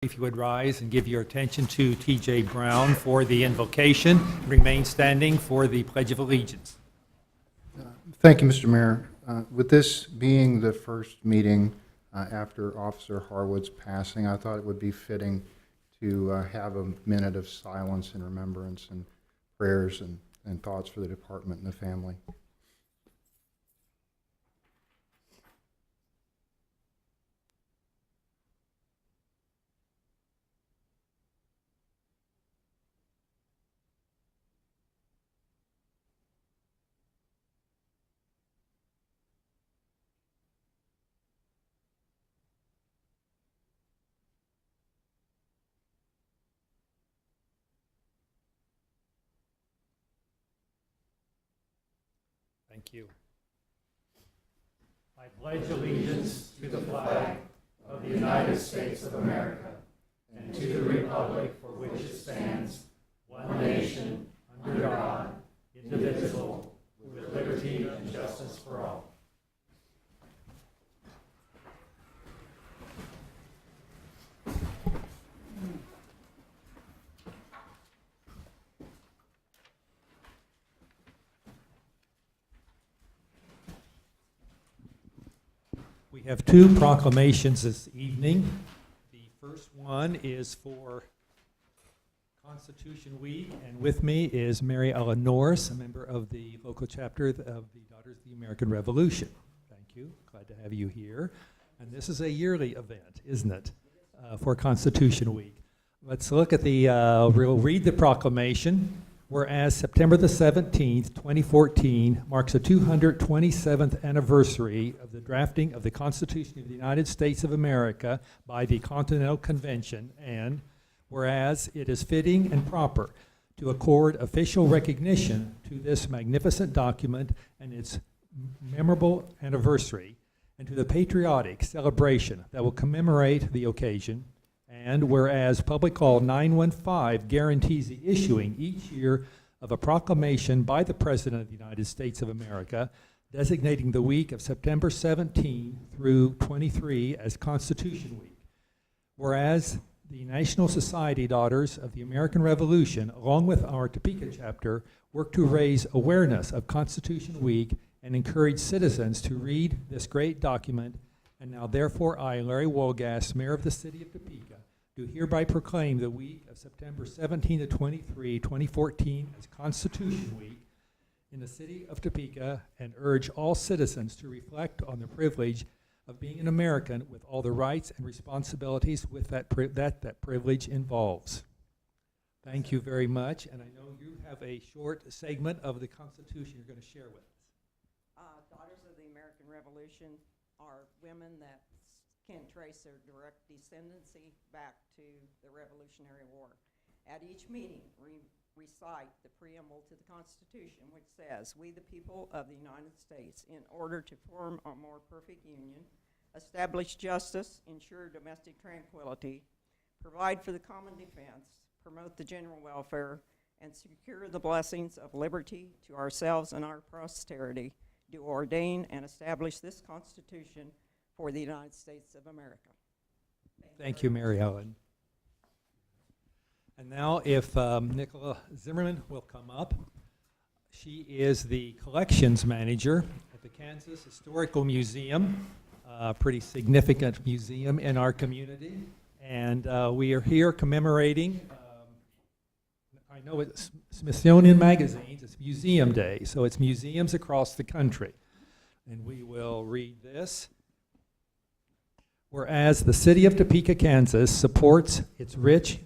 If you would rise and give your attention to T.J. Brown for the invocation, remain standing for the Pledge of Allegiance. Thank you, Mr. Mayor. With this being the first meeting after Officer Harwood's passing, I thought it would be fitting to have a minute of silence and remembrance and prayers and thoughts for the department and the family. Thank you. I pledge allegiance to the flag of the United States of America and to the republic for which it stands, one nation, under God, indivisible, with liberty and justice for all. We have two proclamations this evening. The first one is for Constitution Week, and with me is Mary Ellen Norris, a member of the local chapter of the Daughters of the American Revolution. Thank you. Glad to have you here. And this is a yearly event, isn't it, for Constitution Week? Let's look at the, we'll read the proclamation. Whereas September the 17th, 2014 marks the 227th anniversary of the drafting of the Constitution of the United States of America by the Continental Convention, and whereas it is fitting and proper to accord official recognition to this magnificent document and its memorable anniversary, and to the patriotic celebration that will commemorate the occasion, and whereas Public Law 915 guarantees the issuing each year of a proclamation by the President of the United States of America designating the week of September 17 through 23 as Constitution Week. Whereas the National Society Daughters of the American Revolution, along with our Topeka chapter, work to raise awareness of Constitution Week and encourage citizens to read this great document. And now, therefore, I, Larry Wolgass, Mayor of the City of Topeka, do hereby proclaim the week of September 17 to 23, 2014 as Constitution Week in the City of Topeka, and urge all citizens to reflect on the privilege of being an American with all the rights and responsibilities with that privilege involves. Thank you very much, and I know you have a short segment of the Constitution you're going to share with us. Daughters of the American Revolution are women that can trace their direct descendancy back to the Revolutionary War. At each meeting, we recite the preamble to the Constitution, which says, "We, the people of the United States, in order to form a more perfect union, establish justice, ensure domestic tranquility, provide for the common defense, promote the general welfare, and secure the blessings of liberty to ourselves and our posterity, do ordain and establish this Constitution for the United States of America." Thank you, Mary Ellen. And now if Nicola Zimmerman will come up. She is the collections manager at the Kansas Historical Museum, a pretty significant museum in our community. And we are here commemorating, I know it's Smithsonian Magazine's, it's Museum Day, so it's museums across the country. And we will read this. Whereas the City of Topeka, Kansas supports its rich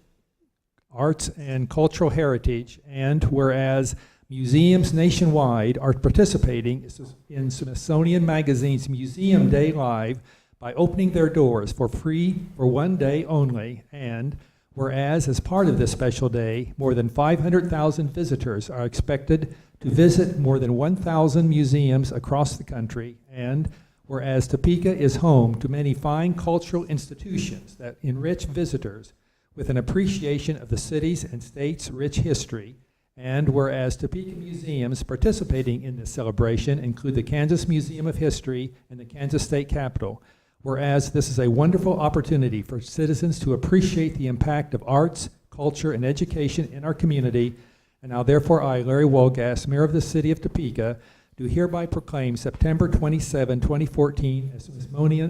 arts and cultural heritage, and whereas museums nationwide are participating in Smithsonian Magazine's Museum Day Live by opening their doors for free for one day only, and whereas as part of this special day, more than 500,000 visitors are expected to visit more than 1,000 museums across the country, and whereas Topeka is home to many fine cultural institutions that enrich visitors with an appreciation of the city's and state's rich history, and whereas Topeka museums participating in this celebration include the Kansas Museum of History and the Kansas State Capitol, Whereas this is a wonderful opportunity for citizens to appreciate the impact of arts, culture, and education in our community, and now therefore I, Larry Wolgass, Mayor of the City of Topeka, do hereby proclaim September 27, 2014 as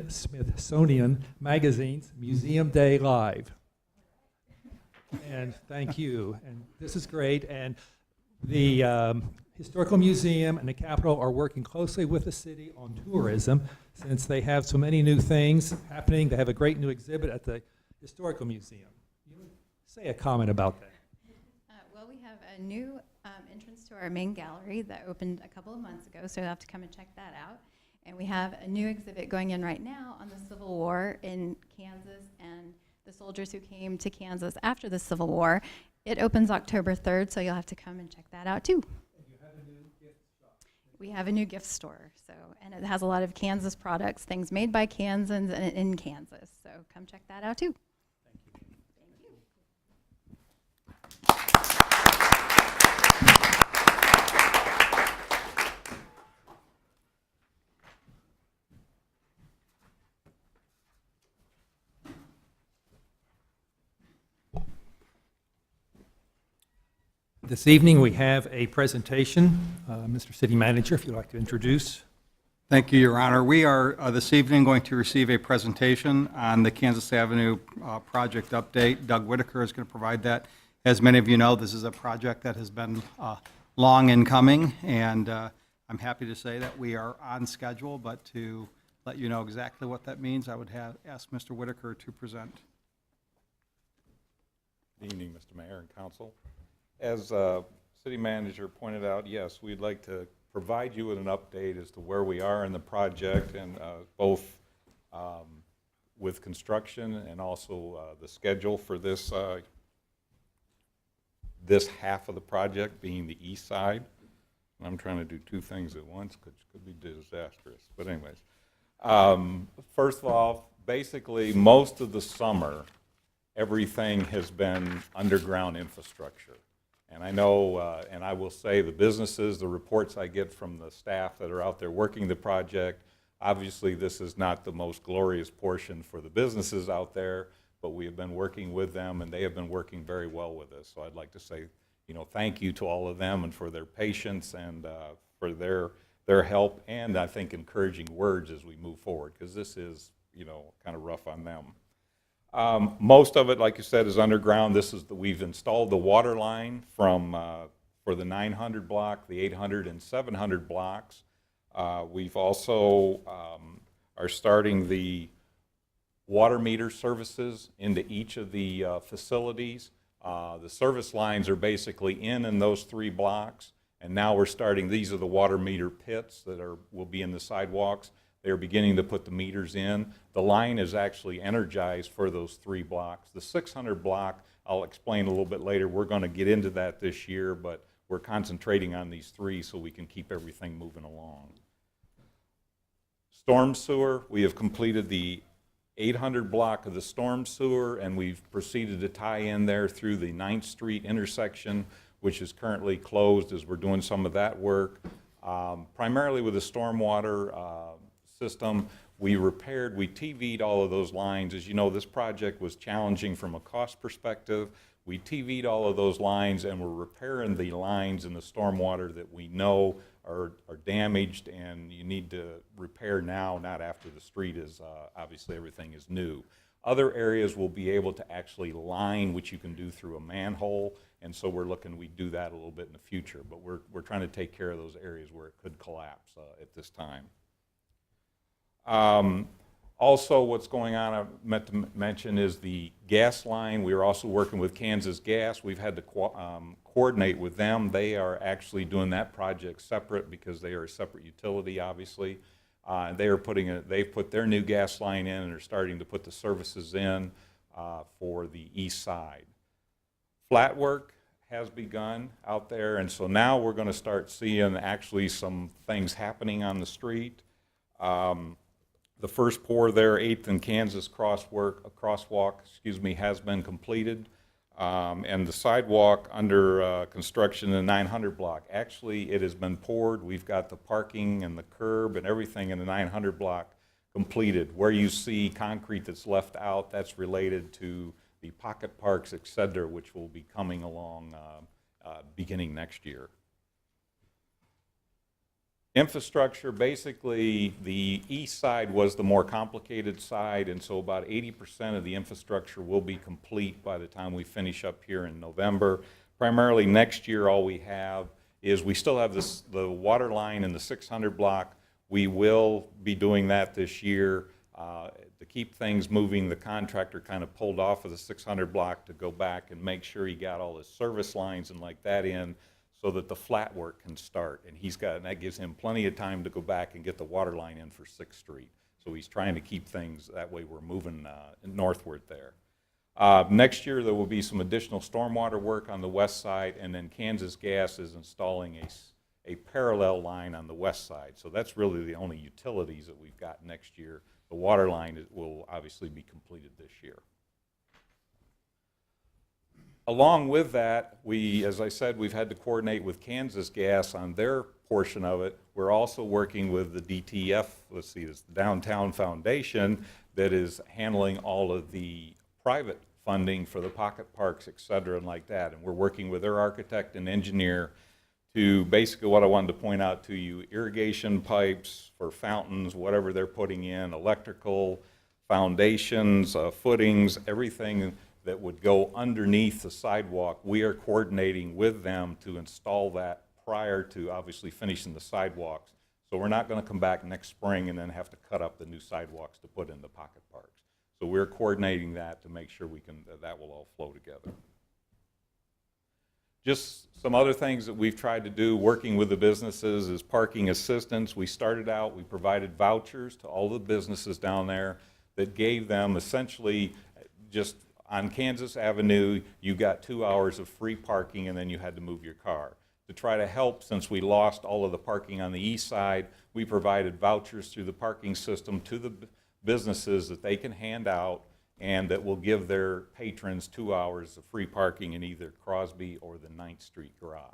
Smithsonian Magazine's Museum Day Live. And thank you. And this is great. And the Historical Museum and the Capitol are working closely with the city on tourism since they have so many new things happening. They have a great new exhibit at the Historical Museum. You would say a comment about that. Well, we have a new entrance to our main gallery that opened a couple of months ago, so you'll have to come and check that out. And we have a new exhibit going in right now on the Civil War in Kansas and the soldiers who came to Kansas after the Civil War. It opens October 3rd, so you'll have to come and check that out too. And you have a new gift shop. We have a new gift store, and it has a lot of Kansas products, things made by Kansans and in Kansas. So come check that out too. Thank you. Thank you. This evening we have a presentation. Mr. City Manager, if you'd like to introduce. Thank you, Your Honor. We are this evening going to receive a presentation on the Kansas Avenue project update. Doug Whitaker is going to provide that. As many of you know, this is a project that has been long in coming, and I'm happy to say that we are on schedule, but to let you know exactly what that means, I would ask Mr. Whitaker to present. Good evening, Mr. Mayor and Council. As City Manager pointed out, yes, we'd like to provide you with an update as to where we are in the project, and both with construction and also the schedule for this this half of the project, being the east side. And I'm trying to do two things at once, which could be disastrous. But anyways, first of all, basically most of the summer, everything has been underground infrastructure. And I know, and I will say, the businesses, the reports I get from the staff that are out there working the project, obviously this is not the most glorious portion for the businesses out there, but we have been working with them, and they have been working very well with us. So I'd like to say, thank you to all of them and for their patience and for their help, and I think encouraging words as we move forward, because this is, kind of rough on them. Most of it, like you said, is underground. We've installed the water line for the 900 block, the 800 and 700 blocks. We've also are starting the water meter services into each of the facilities. The service lines are basically in those 3 blocks, and now we're starting. These are the water meter pits that will be in the sidewalks. They're beginning to put the meters in. The line is actually energized for those 3 blocks. The 600 block, I'll explain a little bit later. We're going to get into that this year, but we're concentrating on these 3 so we can keep everything moving along. Storm sewer, we have completed the 800 block of the storm sewer, and we've proceeded to tie in there through the 9th Street intersection, which is currently closed as we're doing some of that work. Primarily with the stormwater system, we TV'd all of those lines. As you know, this project was challenging from a cost perspective. We TV'd all of those lines, and we're repairing the lines in the stormwater that we know are damaged and you need to repair now, not after the street is, obviously everything is new. Other areas will be able to actually line, which you can do through a manhole, and so we do that a little bit in the future, but we're trying to take care of those areas where it could collapse at this time. Also, what's going on, I meant to mention, is the gas line. We are also working with Kansas Gas. We've had to coordinate with them. They are actually doing that project separate because they are a separate utility, obviously. They've put their new gas line in and are starting to put the services in for the east side. Flat work has begun out there, and so now we're going to start seeing actually some things happening on the street. The first pour there, 8th and Kansas crosswalk, has been completed. And the sidewalk under construction in the 900 block, actually it has been poured. We've got the parking and the curb and everything in the 900 block completed. Where you see concrete that's left out, that's related to the pocket parks, et cetera, which will be coming along beginning next year. Infrastructure, basically, the east side was the more complicated side, and so about 80% of the infrastructure will be complete by the time we finish up here in November. Primarily next year, all we have is we still have the water line in the 600 block. We will be doing that this year. To keep things moving, the contractor kind of pulled off of the 600 block to go back and make sure he got all his service lines and like that in, so that the flat work can start. And that gives him plenty of time to go back and get the water line in for 6th Street. So he's trying to keep things, that way we're moving northward there. Next year there will be some additional stormwater work on the west side, and then Kansas Gas is installing a parallel line on the west side. So that's really the only utilities that we've got next year. The water line will obviously be completed this year. Along with that, as I said, we've had to coordinate with Kansas Gas on their portion of it. We're also working with the DTF, it's the Downtown Foundation, that is handling all of the private funding for the pocket parks, et cetera, and like that. And we're working with their architect and engineer to basically, what I wanted to point out to you, irrigation pipes for fountains, whatever they're putting in, electrical, foundations, footings, everything that would go underneath the sidewalk. We are coordinating with them to install that prior to obviously finishing the sidewalks. So we're not going to come back next spring and then have to cut up the new sidewalks to put in the pocket parks. So we're coordinating that to make sure that will all flow together. Just some other things that we've tried to do working with the businesses is parking assistance. We started out, we provided vouchers to all the businesses down there that gave them essentially just on Kansas Avenue, you got 2 hours of free parking and then you had to move your car. To try to help, since we lost all of the parking on the east side, we provided vouchers through the parking system to the businesses that they can hand out and that will give their patrons 2 hours of free parking in either Crosby or the 9th Street garage.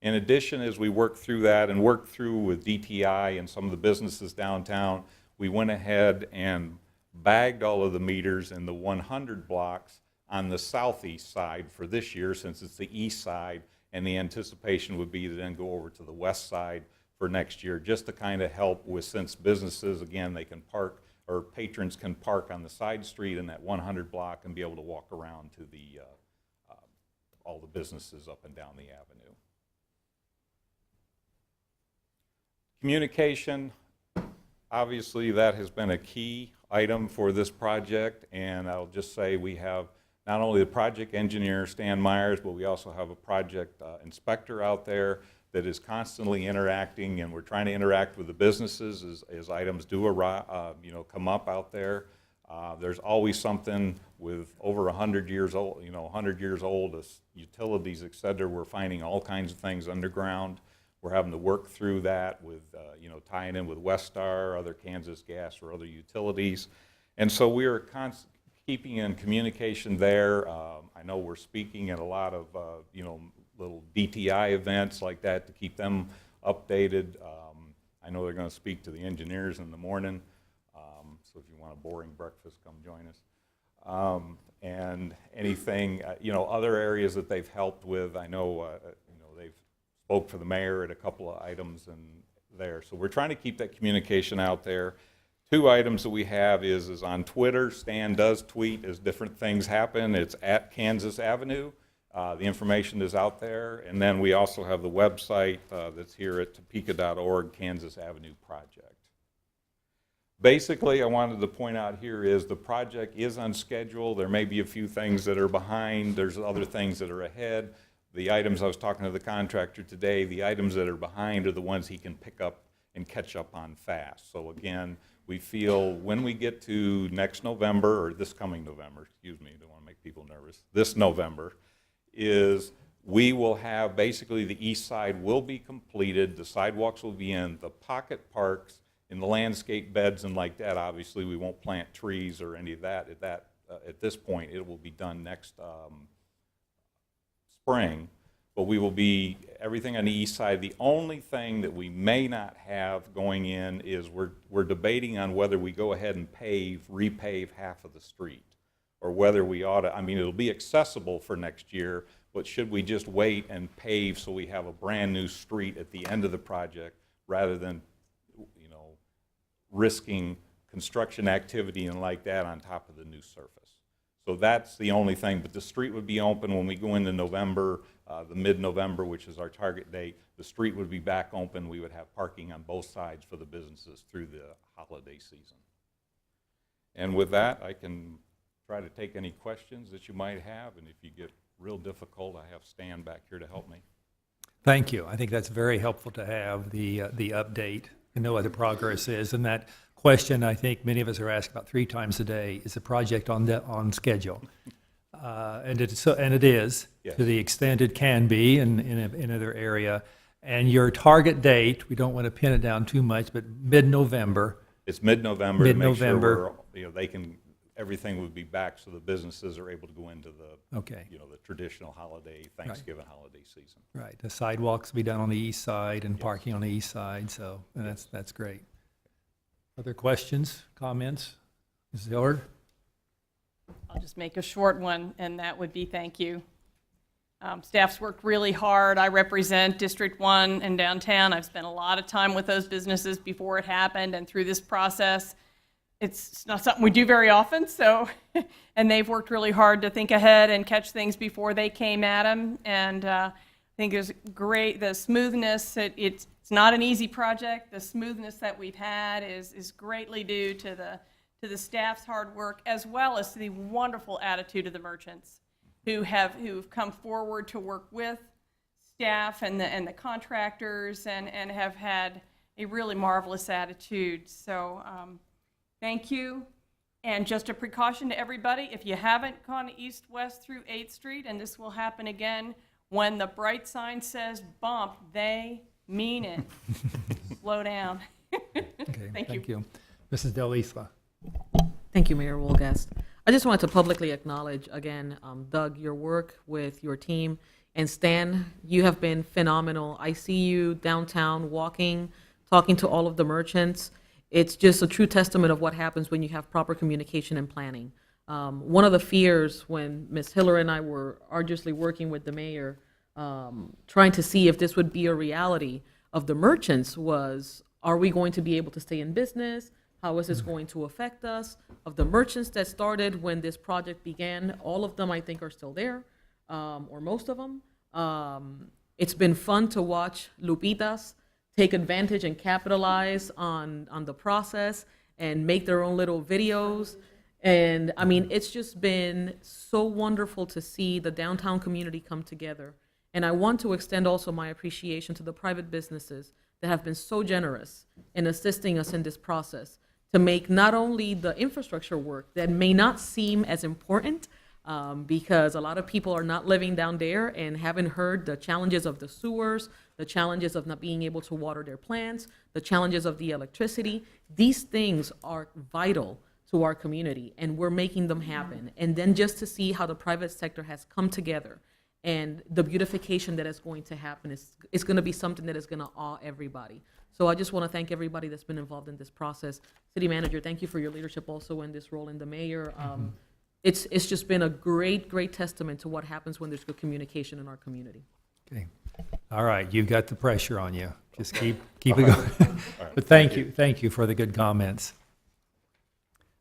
In addition, as we worked through that and worked through with DTI and some of the businesses downtown, we went ahead and bagged all of the meters in the 100 blocks on the southeast side for this year, since it's the east side, and the anticipation would be to then go over to the west side for next year, just to kind of help with, since businesses, again, they can park, or patrons can park on the side street in that 100 block and be able to walk around to the all the businesses up and down the avenue. Communication, obviously that has been a key item for this project, and I'll just say we have not only the project engineer, Stan Myers, but we also have a project inspector out there that is constantly interacting, and we're trying to interact with the businesses as items do arrive, come up out there. There's always something with over 100 years old, 100 years old, utilities, et cetera. We're finding all kinds of things underground. We're having to work through that with, tying in with Westar, other Kansas Gas, or other utilities. And so we are keeping in communication there. I know we're speaking at a lot of, little DTI events like that to keep them updated. I know they're going to speak to the engineers in the morning. So if you want a boring breakfast, come join us. And anything, other areas that they've helped with, I know, they've spoke for the mayor at a couple of items and there. So we're trying to keep that communication out there. 2 items that we have is on Twitter. Stan does tweet as different things happen. It's at Kansas Avenue. The information is out there. And then we also have the website that's here at topeka.org, Kansas Avenue Project. Basically, I wanted to point out here is the project is on schedule. There may be a few things that are behind. There's other things that are ahead. The items I was talking to the contractor today, the items that are behind are the ones he can pick up and catch up on fast. So again, we feel when we get to next November, or this coming November, excuse me, don't want to make people nervous, this November, is we will have basically the east side will be completed, the sidewalks will be in, the pocket parks, in the landscape beds and like that. Obviously, we won't plant trees or any of that at this point. It will be done next spring. but we will be, everything on the east side. The only thing that we may not have going in is we're debating on whether we go ahead and repave half of the street, or whether we ought to, I mean, it'll be accessible for next year, but should we just wait and pave so we have a brand-new street at the end of the project, rather than, you know, risking construction activity and like that on top of the new surface. So that's the only thing, but the street would be open when we go into November, the mid-November, which is our target date. The street would be back open. We would have parking on both sides for the businesses through the holiday season. And with that, I can try to take any questions that you might have, and if you get real difficult, I have Stan back here to help me. Thank you. I think that's very helpful to have the update and know what the progress is. And that question, I think many of us are asked about 3 times a day: is the project on schedule? And it is, Yes. to the extent it can be in another area. And your target date, we don't want to pin it down too much, but mid-November. It's mid-November to make sure Mid-November. we're, you know, they can, everything would be back so the businesses are able to go into the, Okay. you know, the traditional holiday, Thanksgiving holiday season. Right, the sidewalks will be done on the east side and parking on the east side, so and that's great. Other questions, comments? Mrs. Hillard? I'll just make a short one, and that would be thank you. Staff's worked really hard. I represent District 1 in downtown. I've spent a lot of time with those businesses before it happened and through this process. It's not something we do very often, so, and they've worked really hard to think ahead and catch things before they came at them. And I think it's great, the smoothness, it's not an easy project. The smoothness that we've had is greatly due to the staff's hard work, as well as to the wonderful attitude of the merchants who've come forward to work with staff and the contractors and have had a really marvelous attitude. So thank you. And just a precaution to everybody, if you haven't gone east-west through 8th Street, and this will happen again, when the bright sign says bump, they mean it. Slow down. Okay, Thank you. Mrs. Del Isla? Thank you, Mayor Wolgast. I just wanted to publicly acknowledge again, Doug, your work with your team, and Stan, you have been phenomenal. I see you downtown walking, talking to all of the merchants. It's just a true testament of what happens when you have proper communication and planning. One of the fears when Ms. Hiller and I were arduously working with the mayor, trying to see if this would be a reality of the merchants was, are we going to be able to stay in business? How is this going to affect us? Of the merchants that started when this project began, all of them I think are still there, or most of them. It's been fun to watch Lupitas take advantage and capitalize on the process and make their own little videos. And I mean, it's just been so wonderful to see the downtown community come together. And I want to extend also my appreciation to the private businesses that have been so generous in assisting us in this process to make not only the infrastructure work that may not seem as important, because a lot of people are not living down there and haven't heard the challenges of the sewers, the challenges of not being able to water their plants, the challenges of the electricity. These things are vital to our community, and we're making them happen. And then just to see how the private sector has come together and the beautification that is going to happen is going to be something that is going to awe everybody. So I just want to thank everybody that's been involved in this process. City Manager, thank you for your leadership also in this role, and the mayor. It's just been a great testament to what happens when there's good communication in our community. Okay. All right, you've got the pressure on you. Just keep it going. But thank you for the good comments.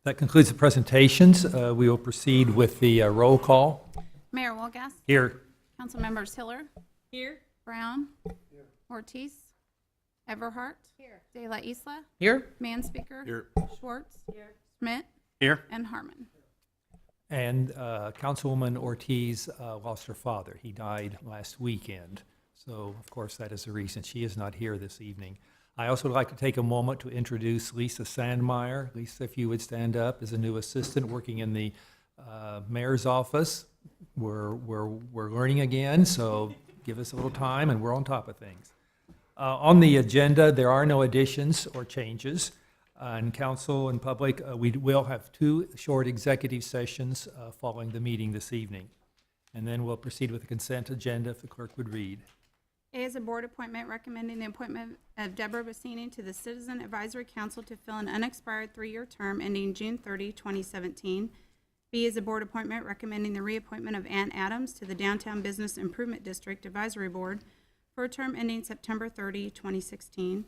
That concludes the presentations. We will proceed with the roll call. Mayor Wolgast, Here. Council members Hiller, Here? Brown, Ortiz, Everhart, De La Isla, Here? Manspeaker, Schwartz, Schmidt, Here? and Harmon. And Councilwoman Ortiz lost her father. He died last weekend. So, of course, that is the reason she is not here this evening. I also would like to take a moment to introduce Lisa Sandmeyer. Lisa, if you would stand up, is a new assistant working in the mayor's office. We're learning again, so give us a little time, and we're on top of things. On the agenda, there are no additions or changes. And council and public, we will have 2 short executive sessions following the meeting this evening. And then we'll proceed with the consent agenda if the clerk would read. A is a board appointment recommending the appointment of Deborah Bassini to the Citizen Advisory Council to fill an unexpired 3-year term ending June 30, 2017. B is a board appointment recommending the reappointment of Ann Adams to the Downtown Business Improvement District Advisory Board for a term ending September 30, 2016.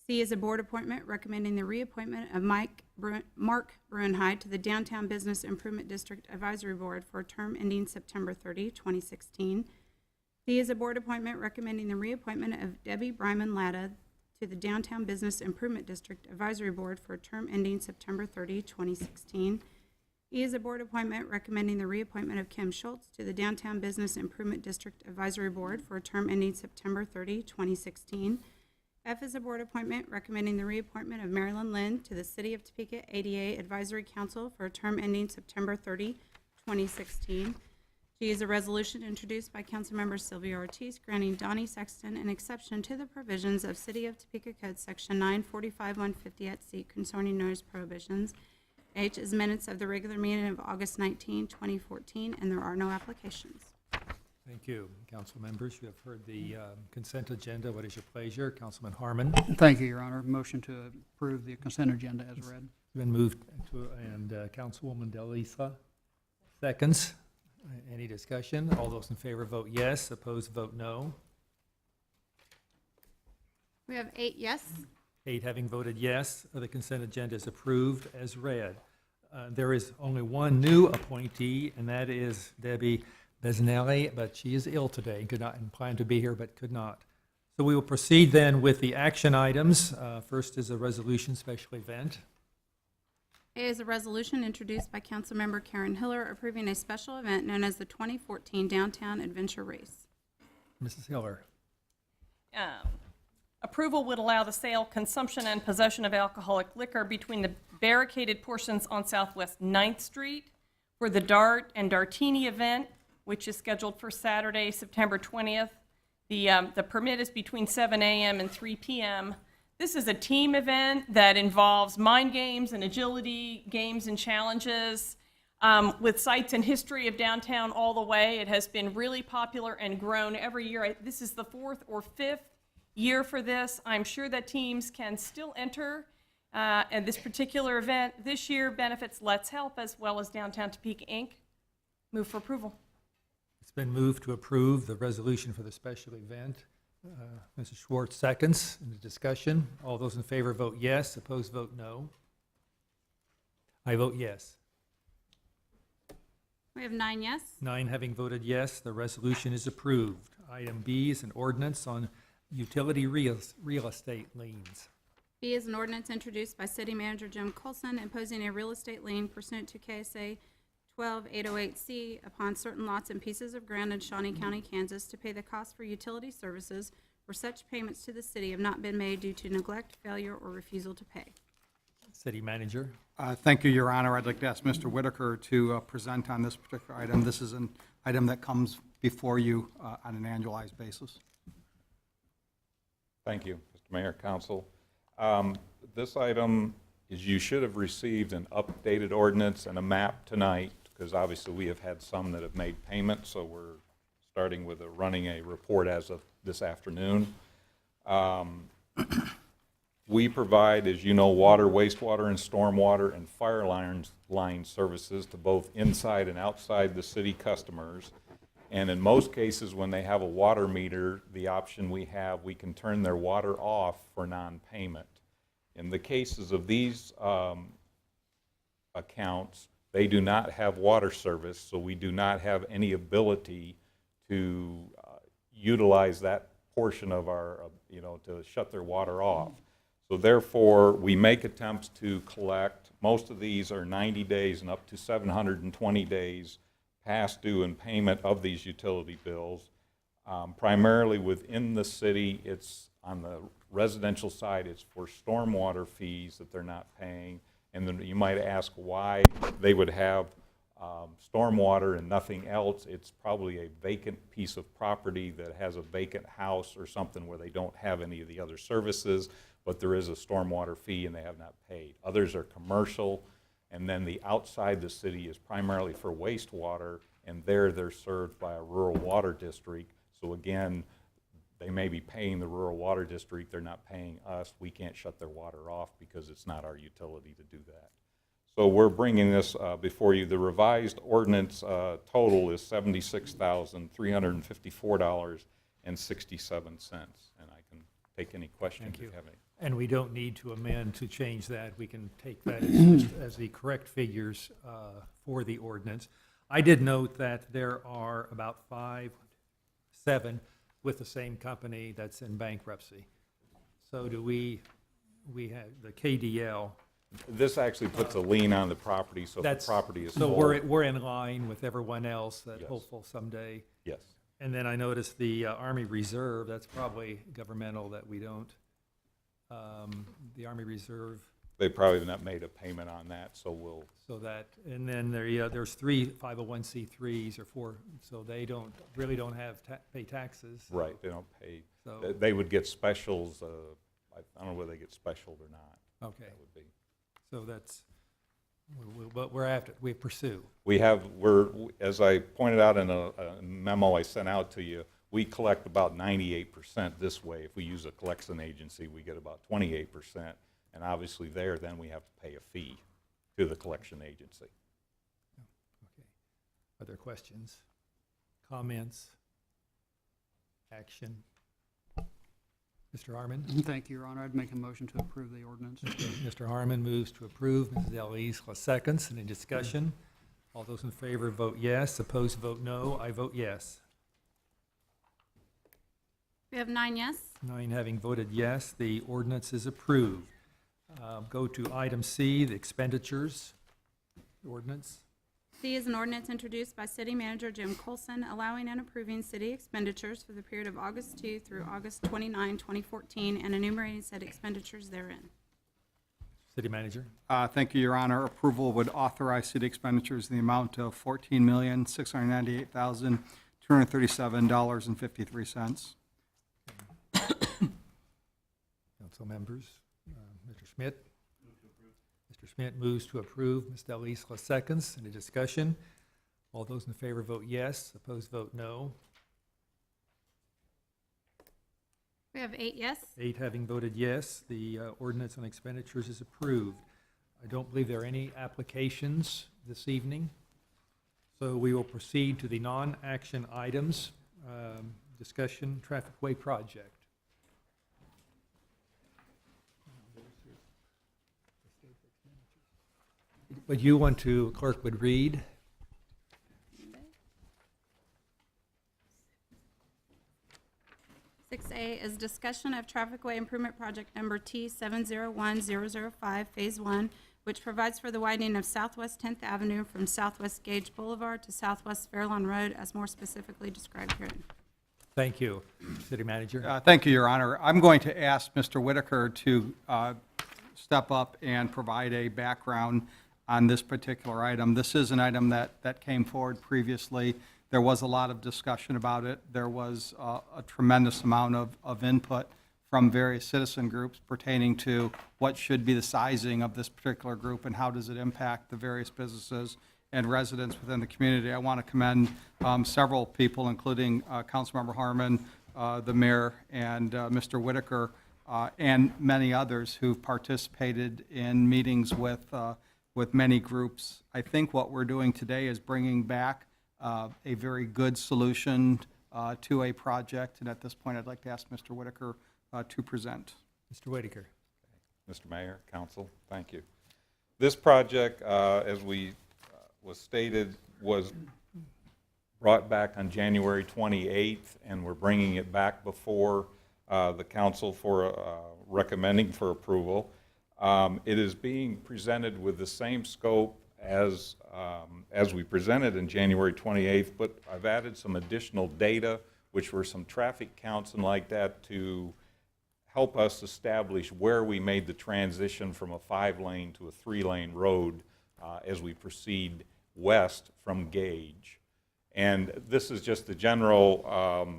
C is a board appointment recommending the reappointment of Mark Bruenheid to the Downtown Business Improvement District Advisory Board for a term ending September 30, 2016. D is a board appointment recommending the reappointment of Debbie Bryman Latta to the Downtown Business Improvement District Advisory Board for a term ending September 30, 2016. E is a board appointment recommending the reappointment of Kim Schultz to the Downtown Business Improvement District Advisory Board for a term ending September 30, 2016. F is a board appointment recommending the reappointment of Marilyn Lynn to the City of Topeka ADA Advisory Council for a term ending September 30, 2016. G is a resolution introduced by Councilmember Sylvia Ortiz granting Donnie Sexton an exception to the provisions of City of Topeka Code Section 945-150 at C concerning noise prohibitions. H is minutes of the regular meeting of August 19, 2014, and there are no applications. Thank you. Council members, you have heard the consent agenda. What is your pleasure? Councilman Harmon? Thank you, Your Honor. Motion to approve the consent agenda as read. Been moved to, and Councilwoman Delisa seconds. Any discussion? All those in favor vote yes, opposed vote no. We have 8 yes. 8 having voted yes, the consent agenda is approved as read. There is only one new appointee, and that is Debbie Besnelli, but she is ill today, could not, and planned to be here, but could not. So we will proceed then with the action items. First is a resolution special event. A is a resolution introduced by Councilmember Karen Hiller approving a special event known as the 2014 Downtown Adventure Race. Mrs. Hiller. Approval would allow the sale, consumption, and possession of alcoholic liquor between the barricaded portions on Southwest 9th Street for the Dart and Dartini event, which is scheduled for Saturday, September 20th. The permit is between 7 a.m. and 3 p.m. This is a team event that involves mind games and agility games and challenges with sites and history of downtown all the way. It has been really popular and grown every year. This is the 4th or 5th year for this. I'm sure that teams can still enter and this particular event this year benefits Let's Help as well as Downtown Topeka, Inc. Move for approval. It's been moved to approve the resolution for the special event. Mrs. Schwartz seconds in the discussion. All those in favor vote yes, opposed vote no. I vote yes. We have 9 yes. 9 having voted yes, the resolution is approved. Item B is an ordinance on utility real estate liens. B is an ordinance introduced by City Manager Jim Colson imposing a real estate lien pursuant to KSA 12808C upon certain lots and pieces of ground in Shawnee County, Kansas, to pay the cost for utility services where such payments to the city have not been made due to neglect, failure, or refusal to pay. City Manager. Thank you, Your Honor. I'd like to ask Mr. Whitaker to present on this particular item. This is an item that comes before you on an annualized basis. Thank you, Mr. Mayor, Council. This item is you should have received an updated ordinance and a map tonight, because obviously we have had some that have made payments, so we're starting with running a report as of this afternoon. We provide, as you know, water, wastewater, and stormwater and fire line services to both inside and outside the city customers. And in most cases, when they have a water meter, the option we have, we can turn their water off for non-payment. In the cases of these accounts, they do not have water service, so we do not have any ability to utilize that portion of our, to shut their water off. So therefore, we make attempts to collect. Most of these are 90 days and up to 720 days past due in payment of these utility bills. Primarily within the city, it's on the residential side, it's for stormwater fees that they're not paying. And then you might ask why they would have stormwater and nothing else. It's probably a vacant piece of property that has a vacant house or something where they don't have any of the other services, but there is a stormwater fee and they have not paid. Others are commercial, and then the outside the city is primarily for wastewater, and there they're served by a rural water district. So again, they may be paying the rural water district, they're not paying us. We can't shut their water off because it's not our utility to do that. So we're bringing this before you. The revised ordinance total is $76,354.67. And I can take any questions Thank if you you. have any. And we don't need to amend to change that. We can take that as the correct figures for the ordinance. I did note that there are about 7 with the same company that's in bankruptcy. So do we have the KDL. This actually puts a lien on the property, so if the That's- property is So sold. we're in line with everyone else that Yes. hopeful someday. Yes. And then I noticed the Army Reserve, that's probably governmental that we don't. The Army Reserve, They probably have not made a payment on that, so we'll, so that, and then there's 3 501c3s or 4, so they really don't have pay taxes. right, they don't pay. So, They would get specials, I don't know whether they get specialed or not. okay, That would be. so that's, but we're after, we pursue. As I pointed out in a memo I sent out to you, we collect about 98% this way. If we use a collection agency, we get about 28%. And obviously then we have to pay a fee to the collection agency. Okay. Are there questions, comments, action? Mr. Harmon? Thank you, Your Honor. I'd make a motion to approve the ordinance. Mr. Harmon moves to approve. Mrs. Eloise seconds. Any discussion? All those in favor vote yes. Opposed vote no. I vote yes. We have 9 yes. 9 having voted yes, the ordinance is approved. Go to item C, the expenditures ordinance. C is an ordinance introduced by City Manager Jim Colson, allowing and approving city expenditures for the period of August 2 through August 29, 2014, and enumerating said expenditures therein. City manager. Thank you, Your Honor. Approval would authorize city expenditures in the amount of $14,698,237.53. Council members, Mr. Schmidt. Mr. Schmidt moves to approve. Ms. Delisla seconds. Any discussion? All those in favor vote yes. Opposed vote no. We have 8 yes. 8 having voted yes, the ordinance on expenditures is approved. I don't believe there are any applications this evening, so we will proceed to the non-action items. Discussion, traffic way project. Would you want to, clerk would read? 6A is discussion of trafficway improvement project number T701005, Phase 1, which provides for the widening of Southwest 10th Avenue from Southwest Gage Boulevard to Southwest Fairlawn Road, as more specifically described herein. Thank you. City manager. Thank you, Your Honor. I'm going to ask Mr. Whitaker to step up and provide a background on this particular item. This is an item that came forward previously. There was a lot of discussion about it. There was a tremendous amount of input from various citizen groups pertaining to what should be the sizing of this particular group and how does it impact the various businesses and residents within the community. I want to commend several people, including Councilmember Harmon, the mayor, and Mr. Whitaker, and many others who've participated in meetings with many groups. I think what we're doing today is bringing back a very good solution to a project, and at this point, I'd like to ask Mr. Whitaker to present. Mr. Whitaker. Mr. Mayor, Council, thank you. This project, as was stated, was brought back on January 28th, and we're bringing it back before the council for recommending for approval. It is being presented with the same scope as we presented in January 28th, but I've added some additional data, which were some traffic counts and like that, to help us establish where we made the transition from a 5-lane to a 3-lane road as we proceed west from Gage. And this is just the general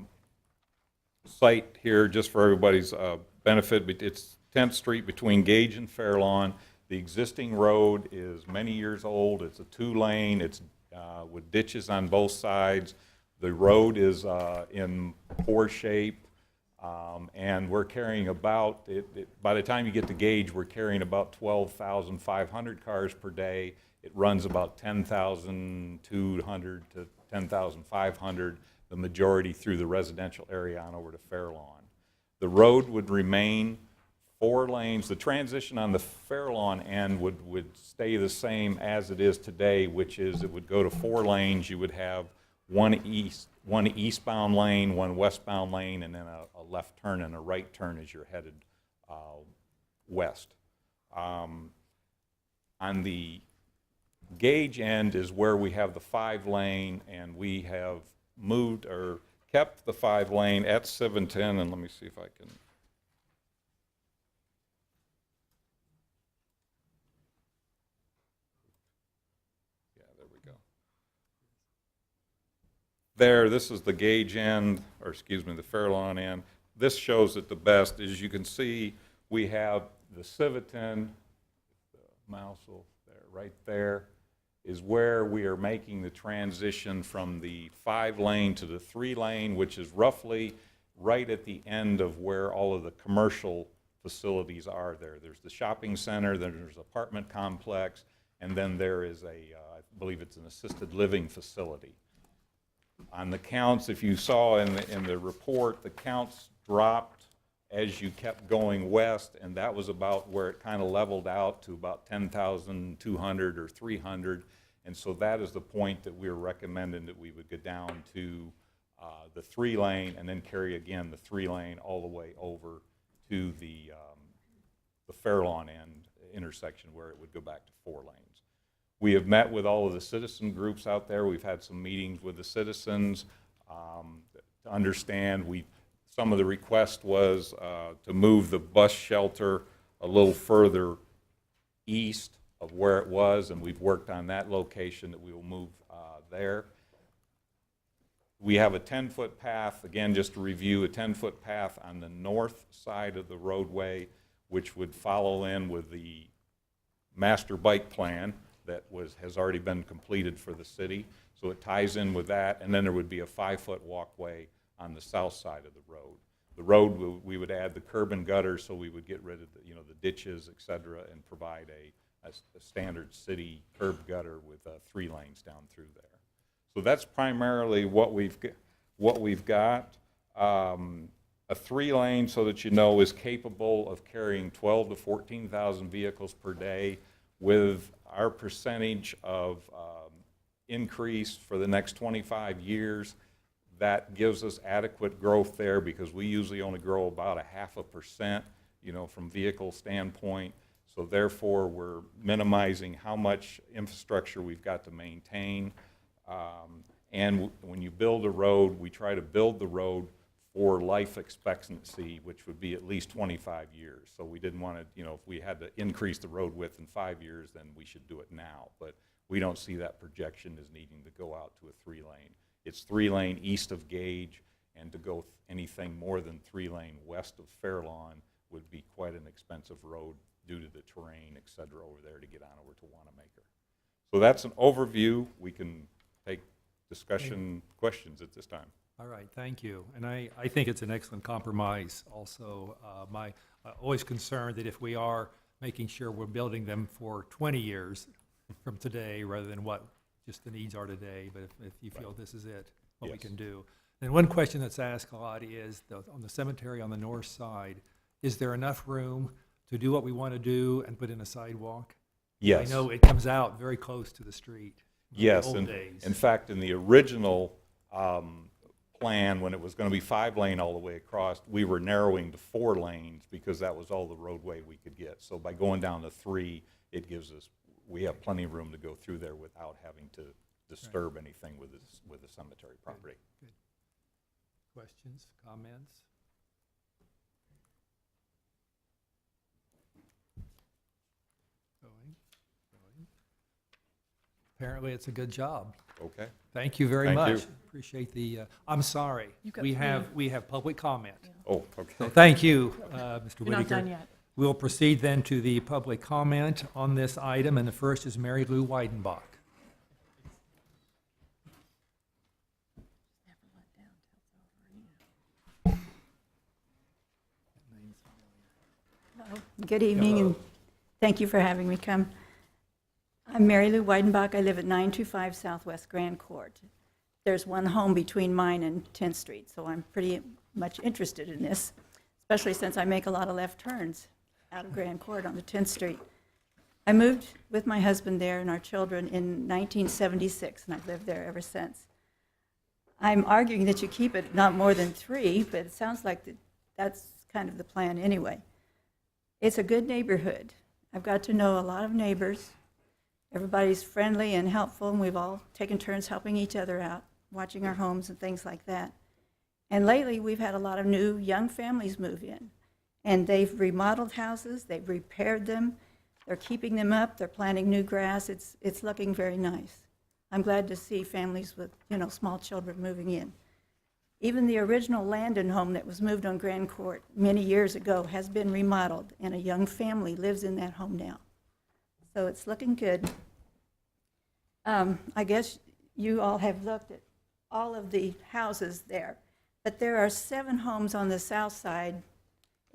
site here, just for everybody's benefit. It's 10th Street between Gage and Fairlawn. The existing road is many years old. It's a 2-lane. It's with ditches on both sides. The road is in poor shape, and we're carrying about, by the time you get to Gage, we're carrying about 12,500 cars per day. It runs about 10,200 to 10,500, the majority through the residential area on over to Fairlawn. The road would remain 4 lanes. The transition on the Fairlawn end would stay the same as it is today, which is it would go to 4 lanes. You would have one eastbound lane, one westbound lane, and then a left turn and a right turn as you're headed west. On the Gage end is where we have the 5-lane, and we have moved or kept the 5-lane at 710, and let me see if I can. Yeah, there we go. There, this is the Gage end, or excuse me, the Fairlawn end. This shows it the best. As you can see, we have the Civitan, the mouse will there, right there, is where we are making the transition from the 5-lane to the 3-lane, which is roughly right at the end of where all of the commercial facilities are there. There's the shopping center, then there's an apartment complex, and then there is I believe it's an assisted living facility. On the counts, if you saw in the report, the counts dropped as you kept going west, and that was about where it kind of leveled out to about 10,200 or 300. And so that is the point that we're recommending that we would go down to the 3-lane and then carry again the 3-lane all the way over to the Fairlawn end intersection where it would go back to 4 lanes. We have met with all of the citizen groups out there. We've had some meetings with the citizens to understand. Some of the request was to move the bus shelter a little further east of where it was, and we've worked on that location that we will move there. We have a 10-foot path, again, just to review, a 10-foot path on the north side of the roadway, which would follow in with the master bike plan that has already been completed for the city. So it ties in with that, and then there would be a 5-foot walkway on the south side of the road. The road, we would add the curb and gutter, so we would get rid of the ditches, et cetera, and provide a standard city curb gutter with 3 lanes down through there. So that's primarily what we've got. A 3-lane, so that you know, is capable of carrying 12 to 14,000 vehicles per day with our percentage of increase for the next 25 years. That gives us adequate growth there because we usually only grow about 0.5%, from vehicle standpoint. So therefore, we're minimizing how much infrastructure we've got to maintain. And when you build a road, we try to build the road for life expectancy, which would be at least 25 years. So we didn't want to, if we had to increase the road width in 5 years, then we should do it now. But we don't see that projection as needing to go out to a 3-lane. It's 3-lane east of Gage, and to go anything more than 3-lane west of Fairlawn would be quite an expensive road due to the terrain, et cetera, over there to get on over to Wanamaker. So that's an overview. We can take discussion questions at this time. All right, thank you. And I think it's an excellent compromise also. I'm always concerned that if we are making sure we're building them for 20 years from today rather than what just the needs are today, but if you feel this is it, what we Yes. can do. And one question that's asked a lot is, on the cemetery on the north side, is there enough room to do what we want to do and put in a sidewalk? Yes. I know it comes out very close to the street. Yes, Old and days. in fact, in the original plan, when it was going to be 5-lane all the way across, we were narrowing to 4 lanes because that was all the roadway we could get. So by going down to 3, it gives us, we have plenty of room to go through there without having to disturb anything with the cemetery property. Good. Questions, comments? Going. Apparently, it's a good job. Okay? Thank you very Thank much. you. Appreciate the, I'm sorry. You've got We 3. have public comment. Oh, So okay. thank you, Mr. Whitaker. You're not done yet. We'll proceed then to the public comment on this item, and the first is Mary Lou Weidenbach. Good evening, and thank you for having me come. I'm Mary Lou Weidenbach. I live at 925 Southwest Grand Court. There's one home between mine and 10th Street, so I'm pretty much interested in this, especially since I make a lot of left turns out of Grand Court onto 10th Street. I moved with my husband there and our children in 1976, and I've lived there ever since. I'm arguing that you keep it not more than 3, but it sounds like that's kind of the plan anyway. It's a good neighborhood. I've got to know a lot of neighbors. Everybody's friendly and helpful, and we've all taken turns helping each other out, watching our homes and things like that. And lately, we've had a lot of new young families move in, and they've remodeled houses, they've repaired them, they're keeping them up, they're planting new grass. It's looking very nice. I'm glad to see families with, small children moving in. Even the original Landon home that was moved on Grand Court many years ago has been remodeled, and a young family lives in that home now. So it's looking good. I guess you all have looked at all of the houses there, but there are 7 homes on the south side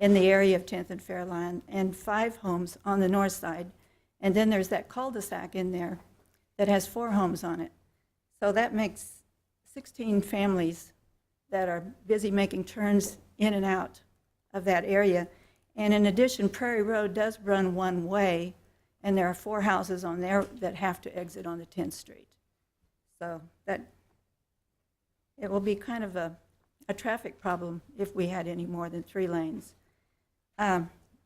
in the area of 10th and Fairlawn, and 5 homes on the north side. And then there's that cul-de-sac in there that has 4 homes on it. So that makes 16 families that are busy making turns in and out of that area. And in addition, Prairie Road does run one way, and there are 4 houses on there that have to exit on the 10th Street. So that, it will be kind of a traffic problem if we had any more than 3 lanes.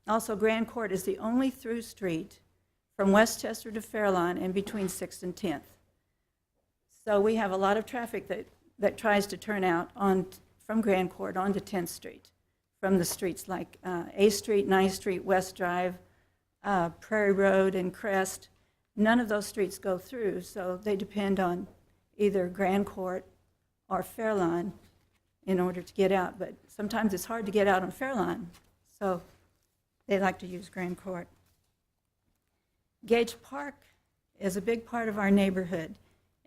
Also, Grand Court is the only through street from Westchester to Fairlawn and between 6th and 10th. So we have a lot of traffic that tries to turn out from Grand Court onto 10th Street, from the streets like A Street, 9th Street, West Drive, Prairie Road, and Crest. None of those streets go through, so they depend on either Grand Court or Fairlawn in order to get out. But sometimes it's hard to get out on Fairlawn, so they like to use Grand Court. Gage Park is a big part of our neighborhood,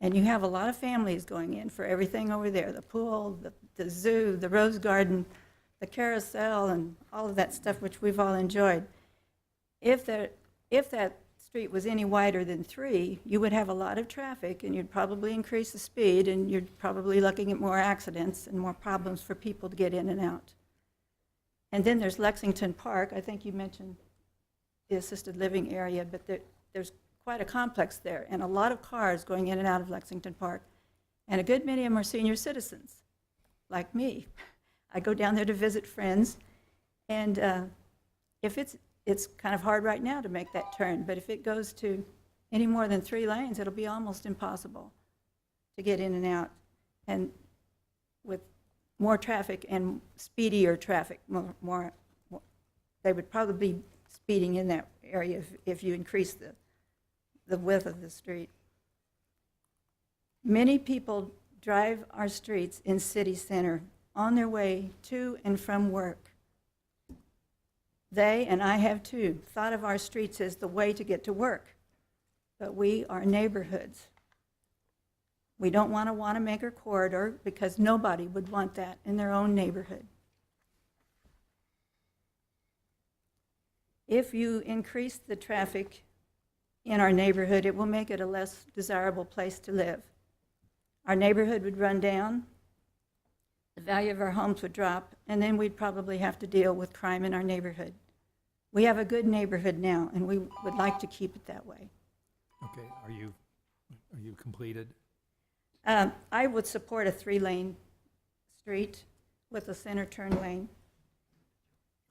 and you have a lot of families going in for everything over there, the pool, the zoo, the rose garden, the carousel, and all of that stuff which we've all enjoyed. If that street was any wider than 3, you would have a lot of traffic, and you'd probably increase the speed, and you're probably looking at more accidents and more problems for people to get in and out. And then there's Lexington Park. I think you mentioned the assisted living area, but there's quite a complex there, and a lot of cars going in and out of Lexington Park. And a good many of them are senior citizens, like me. I go down there to visit friends, and if it's kind of hard right now to make that turn, but if it goes to any more than 3 lanes, it'll be almost impossible to get in and out. And with more traffic and speedier traffic, more they would probably be speeding in that area if you increase the width of the street. Many people drive our streets in city center on their way to and from work. They, and I have too, thought of our streets as the way to get to work, but we are neighborhoods. We don't want a Wanamaker corridor because nobody would want that in their own neighborhood. If you increase the traffic in our neighborhood, it will make it a less desirable place to live. Our neighborhood would run down, the value of our homes would drop, and then we'd probably have to deal with crime in our neighborhood. We have a good neighborhood now, and we would like to keep it that way. Okay, are you completed? I would support a 3-lane street with a center turn lane.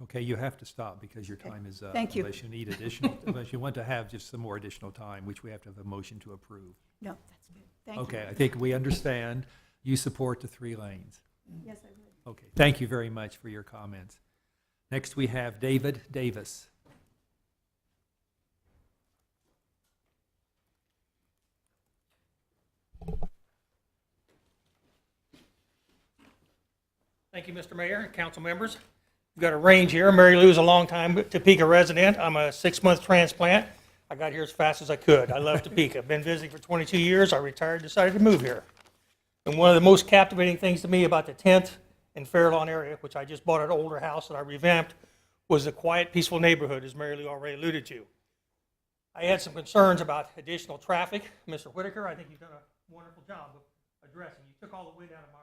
Okay, you have to stop because your Okay. time is up. Thank you. Unless you need additional, unless you want to have just some more additional time, which we have to have a motion to approve. No, that's good. Thank you. Okay, I think we understand. You support the 3 lanes. Yes, I would. Okay, thank you very much for your comments. Next, we have David Davis. Thank you, Mr. Mayor and council members. We've got a range here. Mary Lou's a long-time Topeka resident. I'm a 6-month transplant. I got here as fast as I could. I love Topeka. I've been visiting for 22 years. I retired, decided to move here. And one of the most captivating things to me about the 10th and Fairlawn area, which I just bought an older house that I revamped, was a quiet, peaceful neighborhood, as Mary Lou already alluded to. I had some concerns about additional traffic. Mr. Whitaker, I think you've done a wonderful job of addressing. You took all the wind out of my